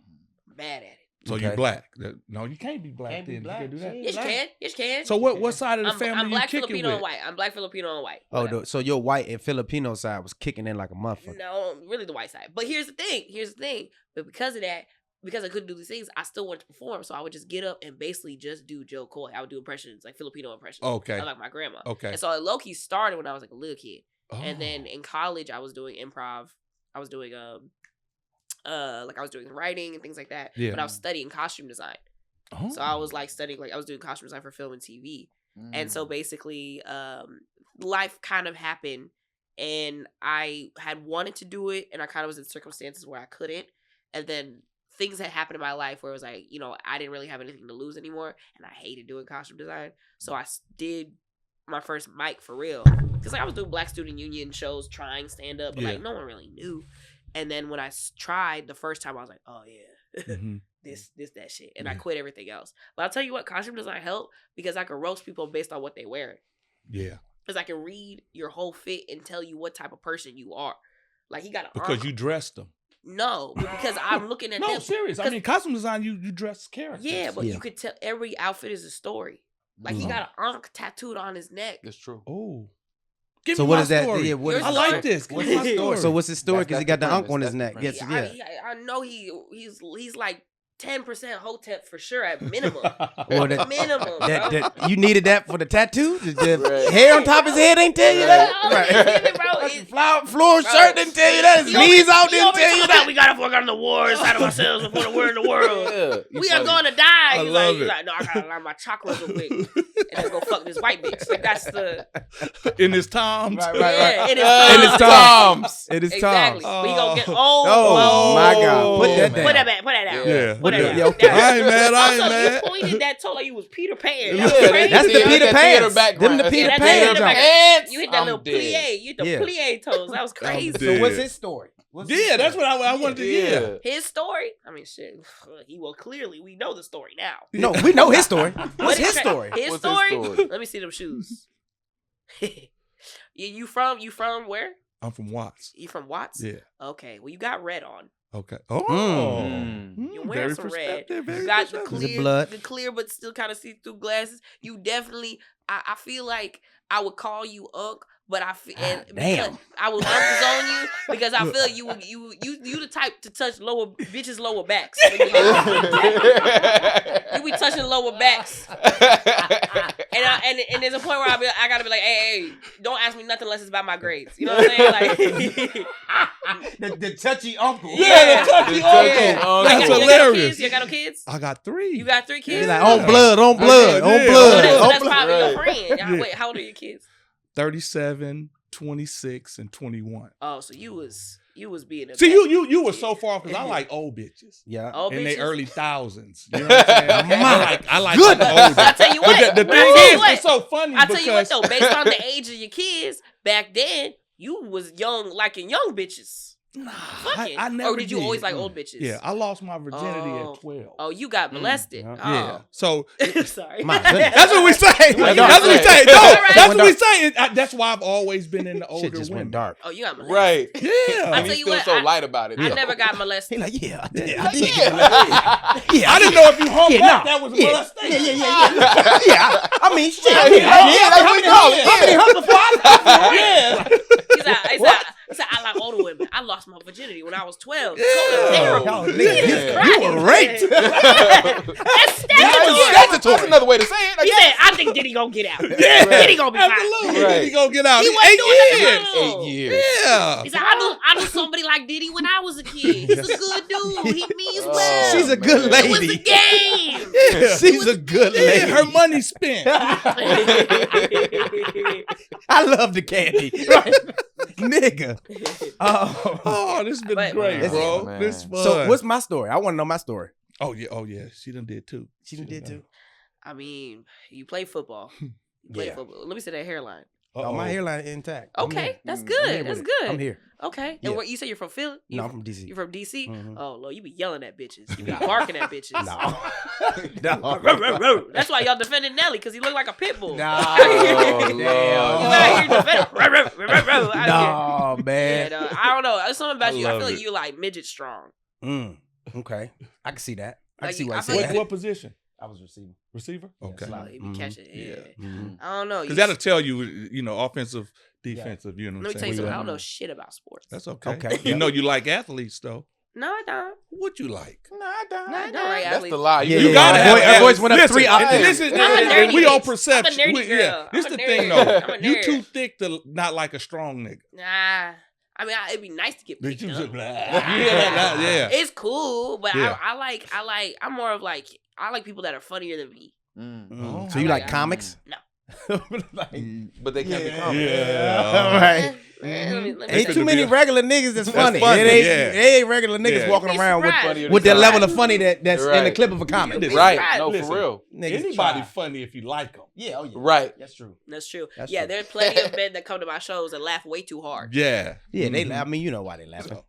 Speaker 4: Bad at it.
Speaker 2: So
Speaker 1: Okay.
Speaker 2: you black. No, you can't be black
Speaker 1: Can't be
Speaker 2: then.
Speaker 1: black.
Speaker 2: You can't do that.
Speaker 1: Shit.
Speaker 4: Yes, you
Speaker 1: Black.
Speaker 4: can. Yes, you can.
Speaker 2: So what side of the family
Speaker 4: I'm black
Speaker 2: you kicking
Speaker 4: Filipino
Speaker 2: with?
Speaker 4: and white. I'm black Filipino and white.
Speaker 1: Oh,
Speaker 4: Whatever.
Speaker 1: so your white and Filipino side was kicking in like a motherfucker.
Speaker 4: No, really the white side. But here's the thing. But because of that, because I couldn't do these things, I still wanted to perform. So I would just get up and basically just do Joe Coy. I would do impressions, like Filipino impressions.
Speaker 2: Okay.
Speaker 4: I like my grandma.
Speaker 2: Okay.
Speaker 4: And so I low-key started when I was like a little kid. And
Speaker 2: Oh.
Speaker 4: then in college, I was doing improv. I was doing like I was doing writing and things like that.
Speaker 2: Yeah.
Speaker 4: But I was studying costume design.
Speaker 2: Oh.
Speaker 4: So I was like studying, like I was doing costume design for film and TV. And so basically, life kind of happened, and I had wanted to do it, and I kind of was in circumstances where I couldn't. And then things had happened in my life where it was like, you know, I didn't really have anything to lose anymore, and I hated doing costume design. So I did my first mic for real, because like I was doing Black Student Union shows, trying stand up, but like no one really knew. And then when I tried the first time, I was like, oh yeah.
Speaker 2: Mhm.
Speaker 4: This, that shit. And I
Speaker 2: Yeah.
Speaker 4: quit everything else. But I'll tell you what, costume design help because I can roast people based on what they wear.
Speaker 2: Yeah.
Speaker 4: Because I can read your whole fit and tell you what type of person you are. Like he got an
Speaker 2: Because
Speaker 4: arm.
Speaker 2: you dressed them.
Speaker 4: No, but because I'm looking at
Speaker 2: No,
Speaker 4: them.
Speaker 2: serious. I
Speaker 4: 'Cause-
Speaker 2: mean, costume design, you dress characters.
Speaker 4: Yeah, but
Speaker 1: Yeah.
Speaker 4: you could tell every outfit is a story. Like he
Speaker 1: Mhm.
Speaker 4: got an ankh tattooed on his neck.
Speaker 3: It's true.
Speaker 2: Oh. Give
Speaker 1: So
Speaker 2: me
Speaker 1: what
Speaker 2: my
Speaker 1: is that?
Speaker 2: story.
Speaker 1: Yeah, what
Speaker 4: Your
Speaker 1: is
Speaker 2: I
Speaker 1: the
Speaker 4: story?
Speaker 2: like this. Give
Speaker 1: What's
Speaker 2: me
Speaker 1: his
Speaker 2: my
Speaker 1: story?
Speaker 2: story.
Speaker 1: So what's his story?
Speaker 3: That's
Speaker 1: Because he
Speaker 3: the
Speaker 1: got the unk
Speaker 3: premise.
Speaker 1: on his
Speaker 3: That's the
Speaker 1: neck.
Speaker 3: premise.
Speaker 1: Yes, yeah.
Speaker 4: I know he's like 10% Hotep for sure at minimum.
Speaker 1: Well, that-
Speaker 4: minimum.
Speaker 1: That,
Speaker 4: bro.
Speaker 1: that you needed that for the tattoo. The
Speaker 3: Right.
Speaker 1: hair on top of his head ain't tell you that.
Speaker 4: Right. Bro,
Speaker 1: Fucking flower
Speaker 4: Bro.
Speaker 1: shirt didn't tell you that. His
Speaker 4: He always-
Speaker 1: knees out
Speaker 4: he
Speaker 1: didn't
Speaker 4: always
Speaker 1: tell
Speaker 4: talk
Speaker 1: you
Speaker 4: about
Speaker 1: that.
Speaker 4: we gotta work on the war inside of ourselves before the war in the world.
Speaker 3: Yeah,
Speaker 4: We
Speaker 3: you
Speaker 4: are
Speaker 3: funny.
Speaker 4: going to die.
Speaker 2: I
Speaker 4: He's
Speaker 2: love it.
Speaker 4: like, no, I gotta learn my chakras real quick and then go fuck this white bitch. Like that's the
Speaker 2: In his Toms.
Speaker 1: Right,
Speaker 4: yeah, it is
Speaker 1: And it's
Speaker 4: Tom.
Speaker 1: Toms. It is
Speaker 4: Exactly.
Speaker 1: Toms.
Speaker 4: We gonna get
Speaker 1: Oh, my God. Put that
Speaker 2: man.
Speaker 1: down.
Speaker 4: Put that down.
Speaker 2: Yeah.
Speaker 1: With
Speaker 4: whatever.
Speaker 1: yeah, okay.
Speaker 2: I ain't mad. I ain't
Speaker 4: Also,
Speaker 2: mad.
Speaker 4: you pointed that toe like you was Peter Pan.
Speaker 3: Yeah,
Speaker 4: That was crazy.
Speaker 1: That's the
Speaker 3: Yeah,
Speaker 1: Peter
Speaker 3: that theater
Speaker 1: Pants.
Speaker 3: background.
Speaker 1: Them the Peter
Speaker 4: Yeah,
Speaker 1: Pan
Speaker 4: that's
Speaker 1: jump.
Speaker 3: Pants.
Speaker 4: You hit that
Speaker 3: I'm
Speaker 4: little
Speaker 3: dead.
Speaker 4: plie. You hit the
Speaker 1: Yeah.
Speaker 4: plie toes. That was crazy.
Speaker 2: dead.
Speaker 1: So what's his story? What's his
Speaker 2: Yeah, that's
Speaker 1: story?
Speaker 2: what I wanted to hear.
Speaker 4: His story. I mean, shit. Clearly we know the story now.
Speaker 1: No, we know his story. What's
Speaker 4: What
Speaker 1: his
Speaker 4: is that?
Speaker 1: story?
Speaker 4: His
Speaker 3: What's his
Speaker 4: story?
Speaker 3: story?
Speaker 4: Let me see them shoes. You from where?
Speaker 2: I'm from Watts.
Speaker 4: You from Watts?
Speaker 2: Yeah.
Speaker 4: Okay. Well, you got red on.
Speaker 2: Okay. Oh.
Speaker 4: You wearing
Speaker 2: Very
Speaker 4: some red.
Speaker 2: perceptive, very
Speaker 4: You got the
Speaker 2: perceptive.
Speaker 1: Is it blood?
Speaker 4: clear but still kind of see through glasses. You definitely. I feel like I would call you Unc, but I feel
Speaker 1: damn.
Speaker 4: I would Unc on you because I feel you the type to touch bitches' lower backs. You be touching lower backs. And there's a point where I gotta be like, hey, don't ask me nothing unless it's about my grades. You know what I'm saying? Like
Speaker 1: the touchy uncle.
Speaker 2: Yeah, the touchy uncle. That's hilarious.
Speaker 4: You got no kids?
Speaker 2: I got 3.
Speaker 4: You got 3 kids?
Speaker 1: He's like on blood, on blood,
Speaker 2: Yeah.
Speaker 1: on
Speaker 4: So
Speaker 1: blood.
Speaker 4: that's,
Speaker 1: on
Speaker 4: that's
Speaker 1: blood.
Speaker 4: probably your
Speaker 3: Right.
Speaker 4: friend.
Speaker 2: Yeah.
Speaker 4: Wait, how old are your kids?
Speaker 2: 37, 26, and 21.
Speaker 4: Oh, so you was being a
Speaker 2: See,
Speaker 4: bad
Speaker 2: you were
Speaker 4: kid.
Speaker 2: so far because I like old bitches.
Speaker 1: Yeah.
Speaker 4: Old
Speaker 2: In
Speaker 4: bitches?
Speaker 2: the early thousands. You know what I'm saying? I like
Speaker 1: Good.
Speaker 2: the older.
Speaker 4: I tell you
Speaker 2: But
Speaker 4: what.
Speaker 2: the
Speaker 4: I
Speaker 2: thing
Speaker 4: tell you
Speaker 2: is,
Speaker 4: what.
Speaker 2: it's so funny
Speaker 4: I tell you what
Speaker 2: because
Speaker 4: though, based on the age of your kids back then, you was young, liking young bitches. Fucking.
Speaker 2: I never
Speaker 4: or did you always like old bitches?
Speaker 2: Yeah, I lost my virginity
Speaker 4: Oh.
Speaker 2: at 12.
Speaker 4: Oh, you got molested.
Speaker 1: yeah.
Speaker 2: Yeah. So
Speaker 4: Oh. Sorry.
Speaker 1: My goodness.
Speaker 2: that's what we say.
Speaker 1: Went
Speaker 2: That's
Speaker 1: dark.
Speaker 2: what we say.
Speaker 3: All
Speaker 2: No,
Speaker 4: right.
Speaker 2: that's
Speaker 1: Went
Speaker 2: what we
Speaker 1: dark.
Speaker 2: say. That's why I've always been in the older
Speaker 1: Shit just
Speaker 2: women.
Speaker 1: went dark.
Speaker 4: Oh, you got molested.
Speaker 3: Right.
Speaker 2: Yeah.
Speaker 4: I
Speaker 3: And
Speaker 4: tell
Speaker 3: he's
Speaker 4: you
Speaker 3: still
Speaker 4: what,
Speaker 3: so
Speaker 4: I-
Speaker 3: light about it.
Speaker 4: I
Speaker 3: though.
Speaker 4: never got
Speaker 1: He
Speaker 4: molested.
Speaker 1: like, yeah, I did.
Speaker 3: Like,
Speaker 1: did.
Speaker 3: yeah.
Speaker 1: Yeah,
Speaker 2: I didn't know if you hung
Speaker 1: Yeah,
Speaker 2: up,
Speaker 1: no.
Speaker 2: that was
Speaker 1: Yeah.
Speaker 2: molestation.
Speaker 1: Yeah. I mean, shit.
Speaker 3: Yeah, that's what we call it.
Speaker 1: How many humps before I
Speaker 2: Yeah.
Speaker 4: He said, I like older women. I lost my virginity when I was 12.
Speaker 2: Yeah.
Speaker 4: Terrible.
Speaker 1: Yo, nigga,
Speaker 3: Yeah.
Speaker 1: you were raped.
Speaker 4: That's statutory.
Speaker 3: That's another way to say it. I
Speaker 4: He
Speaker 3: guess.
Speaker 4: said, I think Diddy gonna get out.
Speaker 2: Yeah.
Speaker 4: Diddy gonna be fine.
Speaker 2: Absolutely.
Speaker 3: Right.
Speaker 2: He gonna get out.
Speaker 4: He
Speaker 2: He
Speaker 4: wasn't
Speaker 2: 8
Speaker 4: doing nothing
Speaker 2: years.
Speaker 4: wrong.
Speaker 3: 8 years.
Speaker 2: Yeah.
Speaker 4: He said, I knew somebody like Diddy when I was a kid. He's a good dude. He means well.
Speaker 1: She's a good
Speaker 3: man.
Speaker 4: It was
Speaker 1: lady.
Speaker 4: a game.
Speaker 2: Yeah.
Speaker 1: She's a good
Speaker 2: Yeah,
Speaker 1: lady.
Speaker 2: her money spent.
Speaker 1: I love the candy. Nigga.
Speaker 2: Oh, this has been
Speaker 4: But-
Speaker 2: great, bro.
Speaker 3: Man.
Speaker 2: This fun.
Speaker 1: So what's my story? I want to know my story.
Speaker 2: Oh yeah. She done did too.
Speaker 1: She did too.
Speaker 4: I mean, you play football. You play
Speaker 1: Yeah.
Speaker 4: football. Let me see that hairline.
Speaker 1: Oh, my hairline is intact. I'm
Speaker 4: Okay,
Speaker 1: here.
Speaker 4: that's
Speaker 1: I'm
Speaker 4: good.
Speaker 1: here
Speaker 4: That's
Speaker 1: with it.
Speaker 4: good.
Speaker 1: I'm here.
Speaker 4: Okay.
Speaker 1: Yeah.
Speaker 4: And what you say you're from Philly?
Speaker 1: No, I'm from DC.
Speaker 4: You from DC?
Speaker 1: Mhm.
Speaker 4: Oh Lord, you be yelling at bitches. You be
Speaker 1: Nah.
Speaker 4: barking at bitches.
Speaker 1: No. No.
Speaker 4: That's why y'all defending Nelly, because he look like a pit bull.
Speaker 1: Nah.
Speaker 3: Oh,
Speaker 4: You out here defending. Out here.
Speaker 1: No,
Speaker 4: Yeah,
Speaker 1: man.
Speaker 4: no, I don't know. There's something about
Speaker 2: I
Speaker 4: you. I
Speaker 2: love
Speaker 4: feel like
Speaker 2: it.
Speaker 4: you like midget strong.
Speaker 1: Okay. I can see that. I can
Speaker 4: Like,
Speaker 1: see why
Speaker 4: I
Speaker 1: you
Speaker 4: feel
Speaker 1: say
Speaker 4: like-
Speaker 1: that.
Speaker 2: What position?
Speaker 1: I was receiving.
Speaker 2: Receiver?
Speaker 1: Yeah,
Speaker 2: Okay.
Speaker 1: slide.
Speaker 4: He be
Speaker 1: Mhm.
Speaker 4: catching. Yeah.
Speaker 1: Mhm.
Speaker 4: I don't know.
Speaker 2: Because that'll tell you, offensive, defensive. You know
Speaker 4: Let
Speaker 2: what
Speaker 4: me
Speaker 2: I'm
Speaker 4: tell you
Speaker 2: saying?
Speaker 4: something. I don't know shit about sports.
Speaker 2: That's okay.
Speaker 1: Okay.
Speaker 2: You know you like athletes though.
Speaker 4: No, I don't.
Speaker 2: What you like?
Speaker 4: No, I don't like
Speaker 3: That's
Speaker 4: athletes.
Speaker 3: the lie.
Speaker 1: Yeah,
Speaker 2: You
Speaker 1: yeah,
Speaker 2: gotta
Speaker 1: yeah.
Speaker 2: have
Speaker 1: Her
Speaker 2: athletes.
Speaker 1: voice went up
Speaker 2: Listen,
Speaker 1: 3 octaves.
Speaker 2: This is
Speaker 4: I'm a nerdy
Speaker 2: we
Speaker 4: bitch.
Speaker 2: on perception.
Speaker 4: I'm a nerdy girl.
Speaker 2: This
Speaker 4: I'm
Speaker 2: the
Speaker 4: a
Speaker 2: thing
Speaker 4: nerd.
Speaker 2: though.
Speaker 4: I'm a
Speaker 2: You
Speaker 4: nerd.
Speaker 2: too thick to not like a strong nigga.
Speaker 4: Nah. I mean, it'd be nice to get
Speaker 2: Did
Speaker 4: picked
Speaker 2: you
Speaker 4: up.
Speaker 2: just yeah.
Speaker 4: It's cool, but
Speaker 2: Yeah.
Speaker 4: I'm more of like, I like people that are funnier than me.
Speaker 2: Oh.
Speaker 1: So you
Speaker 4: I
Speaker 1: like
Speaker 4: like-
Speaker 1: comics?
Speaker 4: No.
Speaker 3: But they can't be
Speaker 1: Yeah.
Speaker 3: comics.
Speaker 2: Yeah.
Speaker 1: All right.
Speaker 4: Let me
Speaker 1: Ain't
Speaker 4: say-
Speaker 1: too many regular niggas that's funny.
Speaker 2: funny,
Speaker 1: It ain't,
Speaker 2: yeah.
Speaker 1: it ain't regular niggas
Speaker 2: Yeah.
Speaker 1: walking
Speaker 4: You'd be
Speaker 1: around
Speaker 4: surprised.
Speaker 1: with that
Speaker 3: Right.
Speaker 1: level of funny that's in the
Speaker 3: Right.
Speaker 1: clip of a comic.
Speaker 4: You'd be
Speaker 3: Right.
Speaker 4: surprised.
Speaker 3: No,
Speaker 2: Listen.
Speaker 3: for real.
Speaker 1: Niggas
Speaker 2: Anybody
Speaker 1: try.
Speaker 2: funny if you like them.
Speaker 1: Yeah, oh yeah.
Speaker 3: Right.
Speaker 1: That's true.
Speaker 4: That's true.
Speaker 1: That's
Speaker 4: Yeah,
Speaker 1: true.
Speaker 4: there's plenty of men that come to my shows and laugh way too hard.
Speaker 2: Yeah.
Speaker 1: Yeah, they.
Speaker 2: Mhm.
Speaker 1: I mean, you know why they laughing.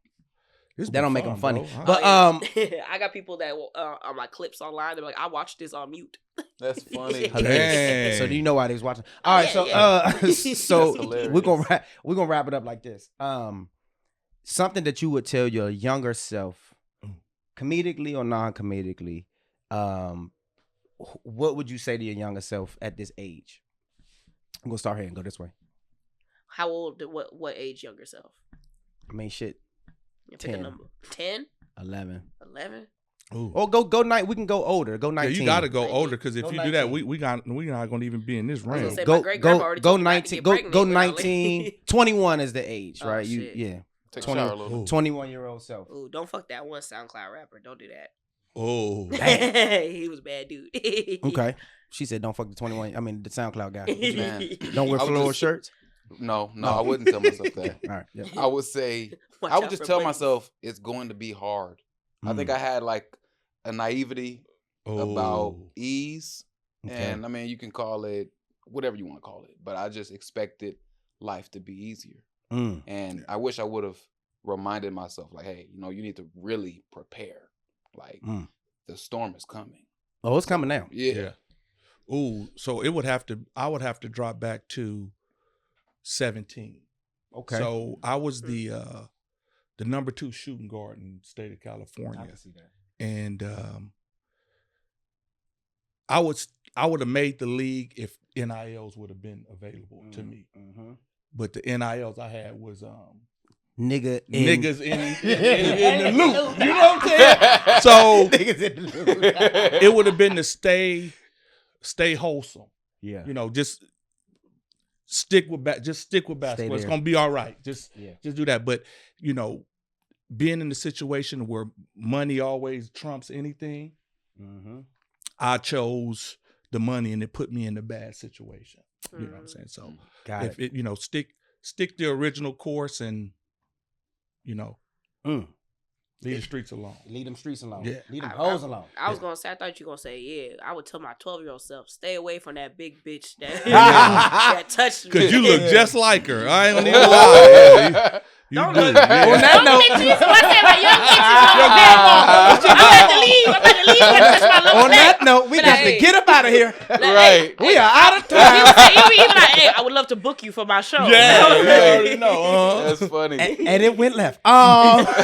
Speaker 2: It's
Speaker 1: That don't
Speaker 2: been
Speaker 1: make them funny.
Speaker 2: bro.
Speaker 1: But
Speaker 4: Oh, yeah. I got people that on my clips online. They're like, I watched this on mute.
Speaker 3: That's funny.
Speaker 1: Hilarious. So do you know why they was watching? All right,
Speaker 4: Yeah,
Speaker 1: so so
Speaker 3: That's hilarious.
Speaker 1: we're gonna wrap it up like this. Something that you would tell your younger self, comedically or non-comedically, what would you say to your younger self at this age? I'm gonna start here and go this way.
Speaker 4: How old? What age younger self?
Speaker 1: I mean, shit,
Speaker 4: You pick a
Speaker 1: 10.
Speaker 4: number. 10?
Speaker 1: 11.
Speaker 4: 11?
Speaker 2: Ooh.
Speaker 1: Or go night. We can go older. Go
Speaker 2: Yeah,
Speaker 1: 19.
Speaker 2: you gotta go
Speaker 4: 19.
Speaker 2: older because if
Speaker 1: Go
Speaker 2: you do that,
Speaker 1: 19.
Speaker 2: we not gonna even be in this
Speaker 4: was gonna
Speaker 2: range.
Speaker 4: say, my
Speaker 1: Go
Speaker 4: great-grandma
Speaker 1: go
Speaker 4: already
Speaker 1: go
Speaker 4: told me not to
Speaker 1: 19.
Speaker 4: get
Speaker 1: Go
Speaker 4: pregnant
Speaker 1: go
Speaker 4: without
Speaker 1: 19. 21 is the age,
Speaker 4: Oh,
Speaker 1: right?
Speaker 4: shit.
Speaker 1: Yeah.
Speaker 3: Take
Speaker 1: 20
Speaker 3: a shower a little.
Speaker 2: Ooh.
Speaker 1: 21-year-old self.
Speaker 4: Ooh, don't fuck that one SoundCloud rapper. Don't do that.
Speaker 2: Oh,
Speaker 4: He was a bad dude.
Speaker 1: Okay. She said, "Don't fuck the 21." I mean, the SoundCloud guy.
Speaker 3: Man.
Speaker 1: Don't wear
Speaker 3: I was
Speaker 1: floral
Speaker 3: just-
Speaker 1: shirts.
Speaker 3: No, I wouldn't tell myself that.
Speaker 1: All right. Yep.
Speaker 3: I would say
Speaker 4: Watch
Speaker 3: I would
Speaker 4: out
Speaker 3: just
Speaker 4: for
Speaker 3: tell
Speaker 4: buddies.
Speaker 3: myself it's going to be hard. I think I had like a naivety about ease.
Speaker 1: Okay.
Speaker 3: And I mean, you can call it whatever you want to call it, but I just expected life to be easier. And I wish I would have reminded myself, like, hey, you know, you need to really prepare. Like, the storm is coming.
Speaker 1: Oh, it's coming now.
Speaker 3: Yeah.
Speaker 2: Ooh, so I would have to drop back to 17.
Speaker 1: Okay.
Speaker 2: So I was the number 2 shooting guard in the state of California.
Speaker 1: I can see that.
Speaker 2: And I would have made the league if NILs would have been available to me. But the NILs I had was
Speaker 1: niggas
Speaker 2: in the loop. You know what I'm saying? So
Speaker 1: niggas in the loop.
Speaker 2: it would have been to stay wholesome.
Speaker 1: Yeah.
Speaker 2: You know, just stick with basketball. It's gonna be all right. Just do that. But you know, being in the situation where money always trumps anything, I chose the money, and it put me in a bad situation. You know what I'm saying? So if it, you know, stick the original course, and you know, leave the streets alone.
Speaker 1: Leave them streets alone.
Speaker 2: Yeah.
Speaker 1: Leave them hoes alone.
Speaker 4: I was gonna say, I thought you were gonna say, yeah. I would tell my 12-year-old self, stay away from that big bitch that, that touched me.
Speaker 2: Cause you look just like her. I ain't gonna even lie. You
Speaker 4: Don't
Speaker 2: do.
Speaker 4: look.
Speaker 2: Yeah.
Speaker 1: On that note, on that note, we got to get up out of here.
Speaker 3: Right.
Speaker 1: We are out of time.
Speaker 4: Hey, I would love to book you for my show.
Speaker 2: Yeah, you already know.
Speaker 3: That's funny.
Speaker 1: And it went left. Yeah,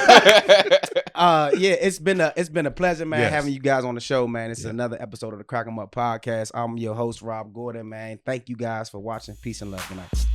Speaker 1: it's been a pleasure, man, having you guys on the show, man. It's another episode of the Crack 'em Up podcast. I'm your host, Rob Gordon, man. Thank you guys for watching. Peace and love. Good night.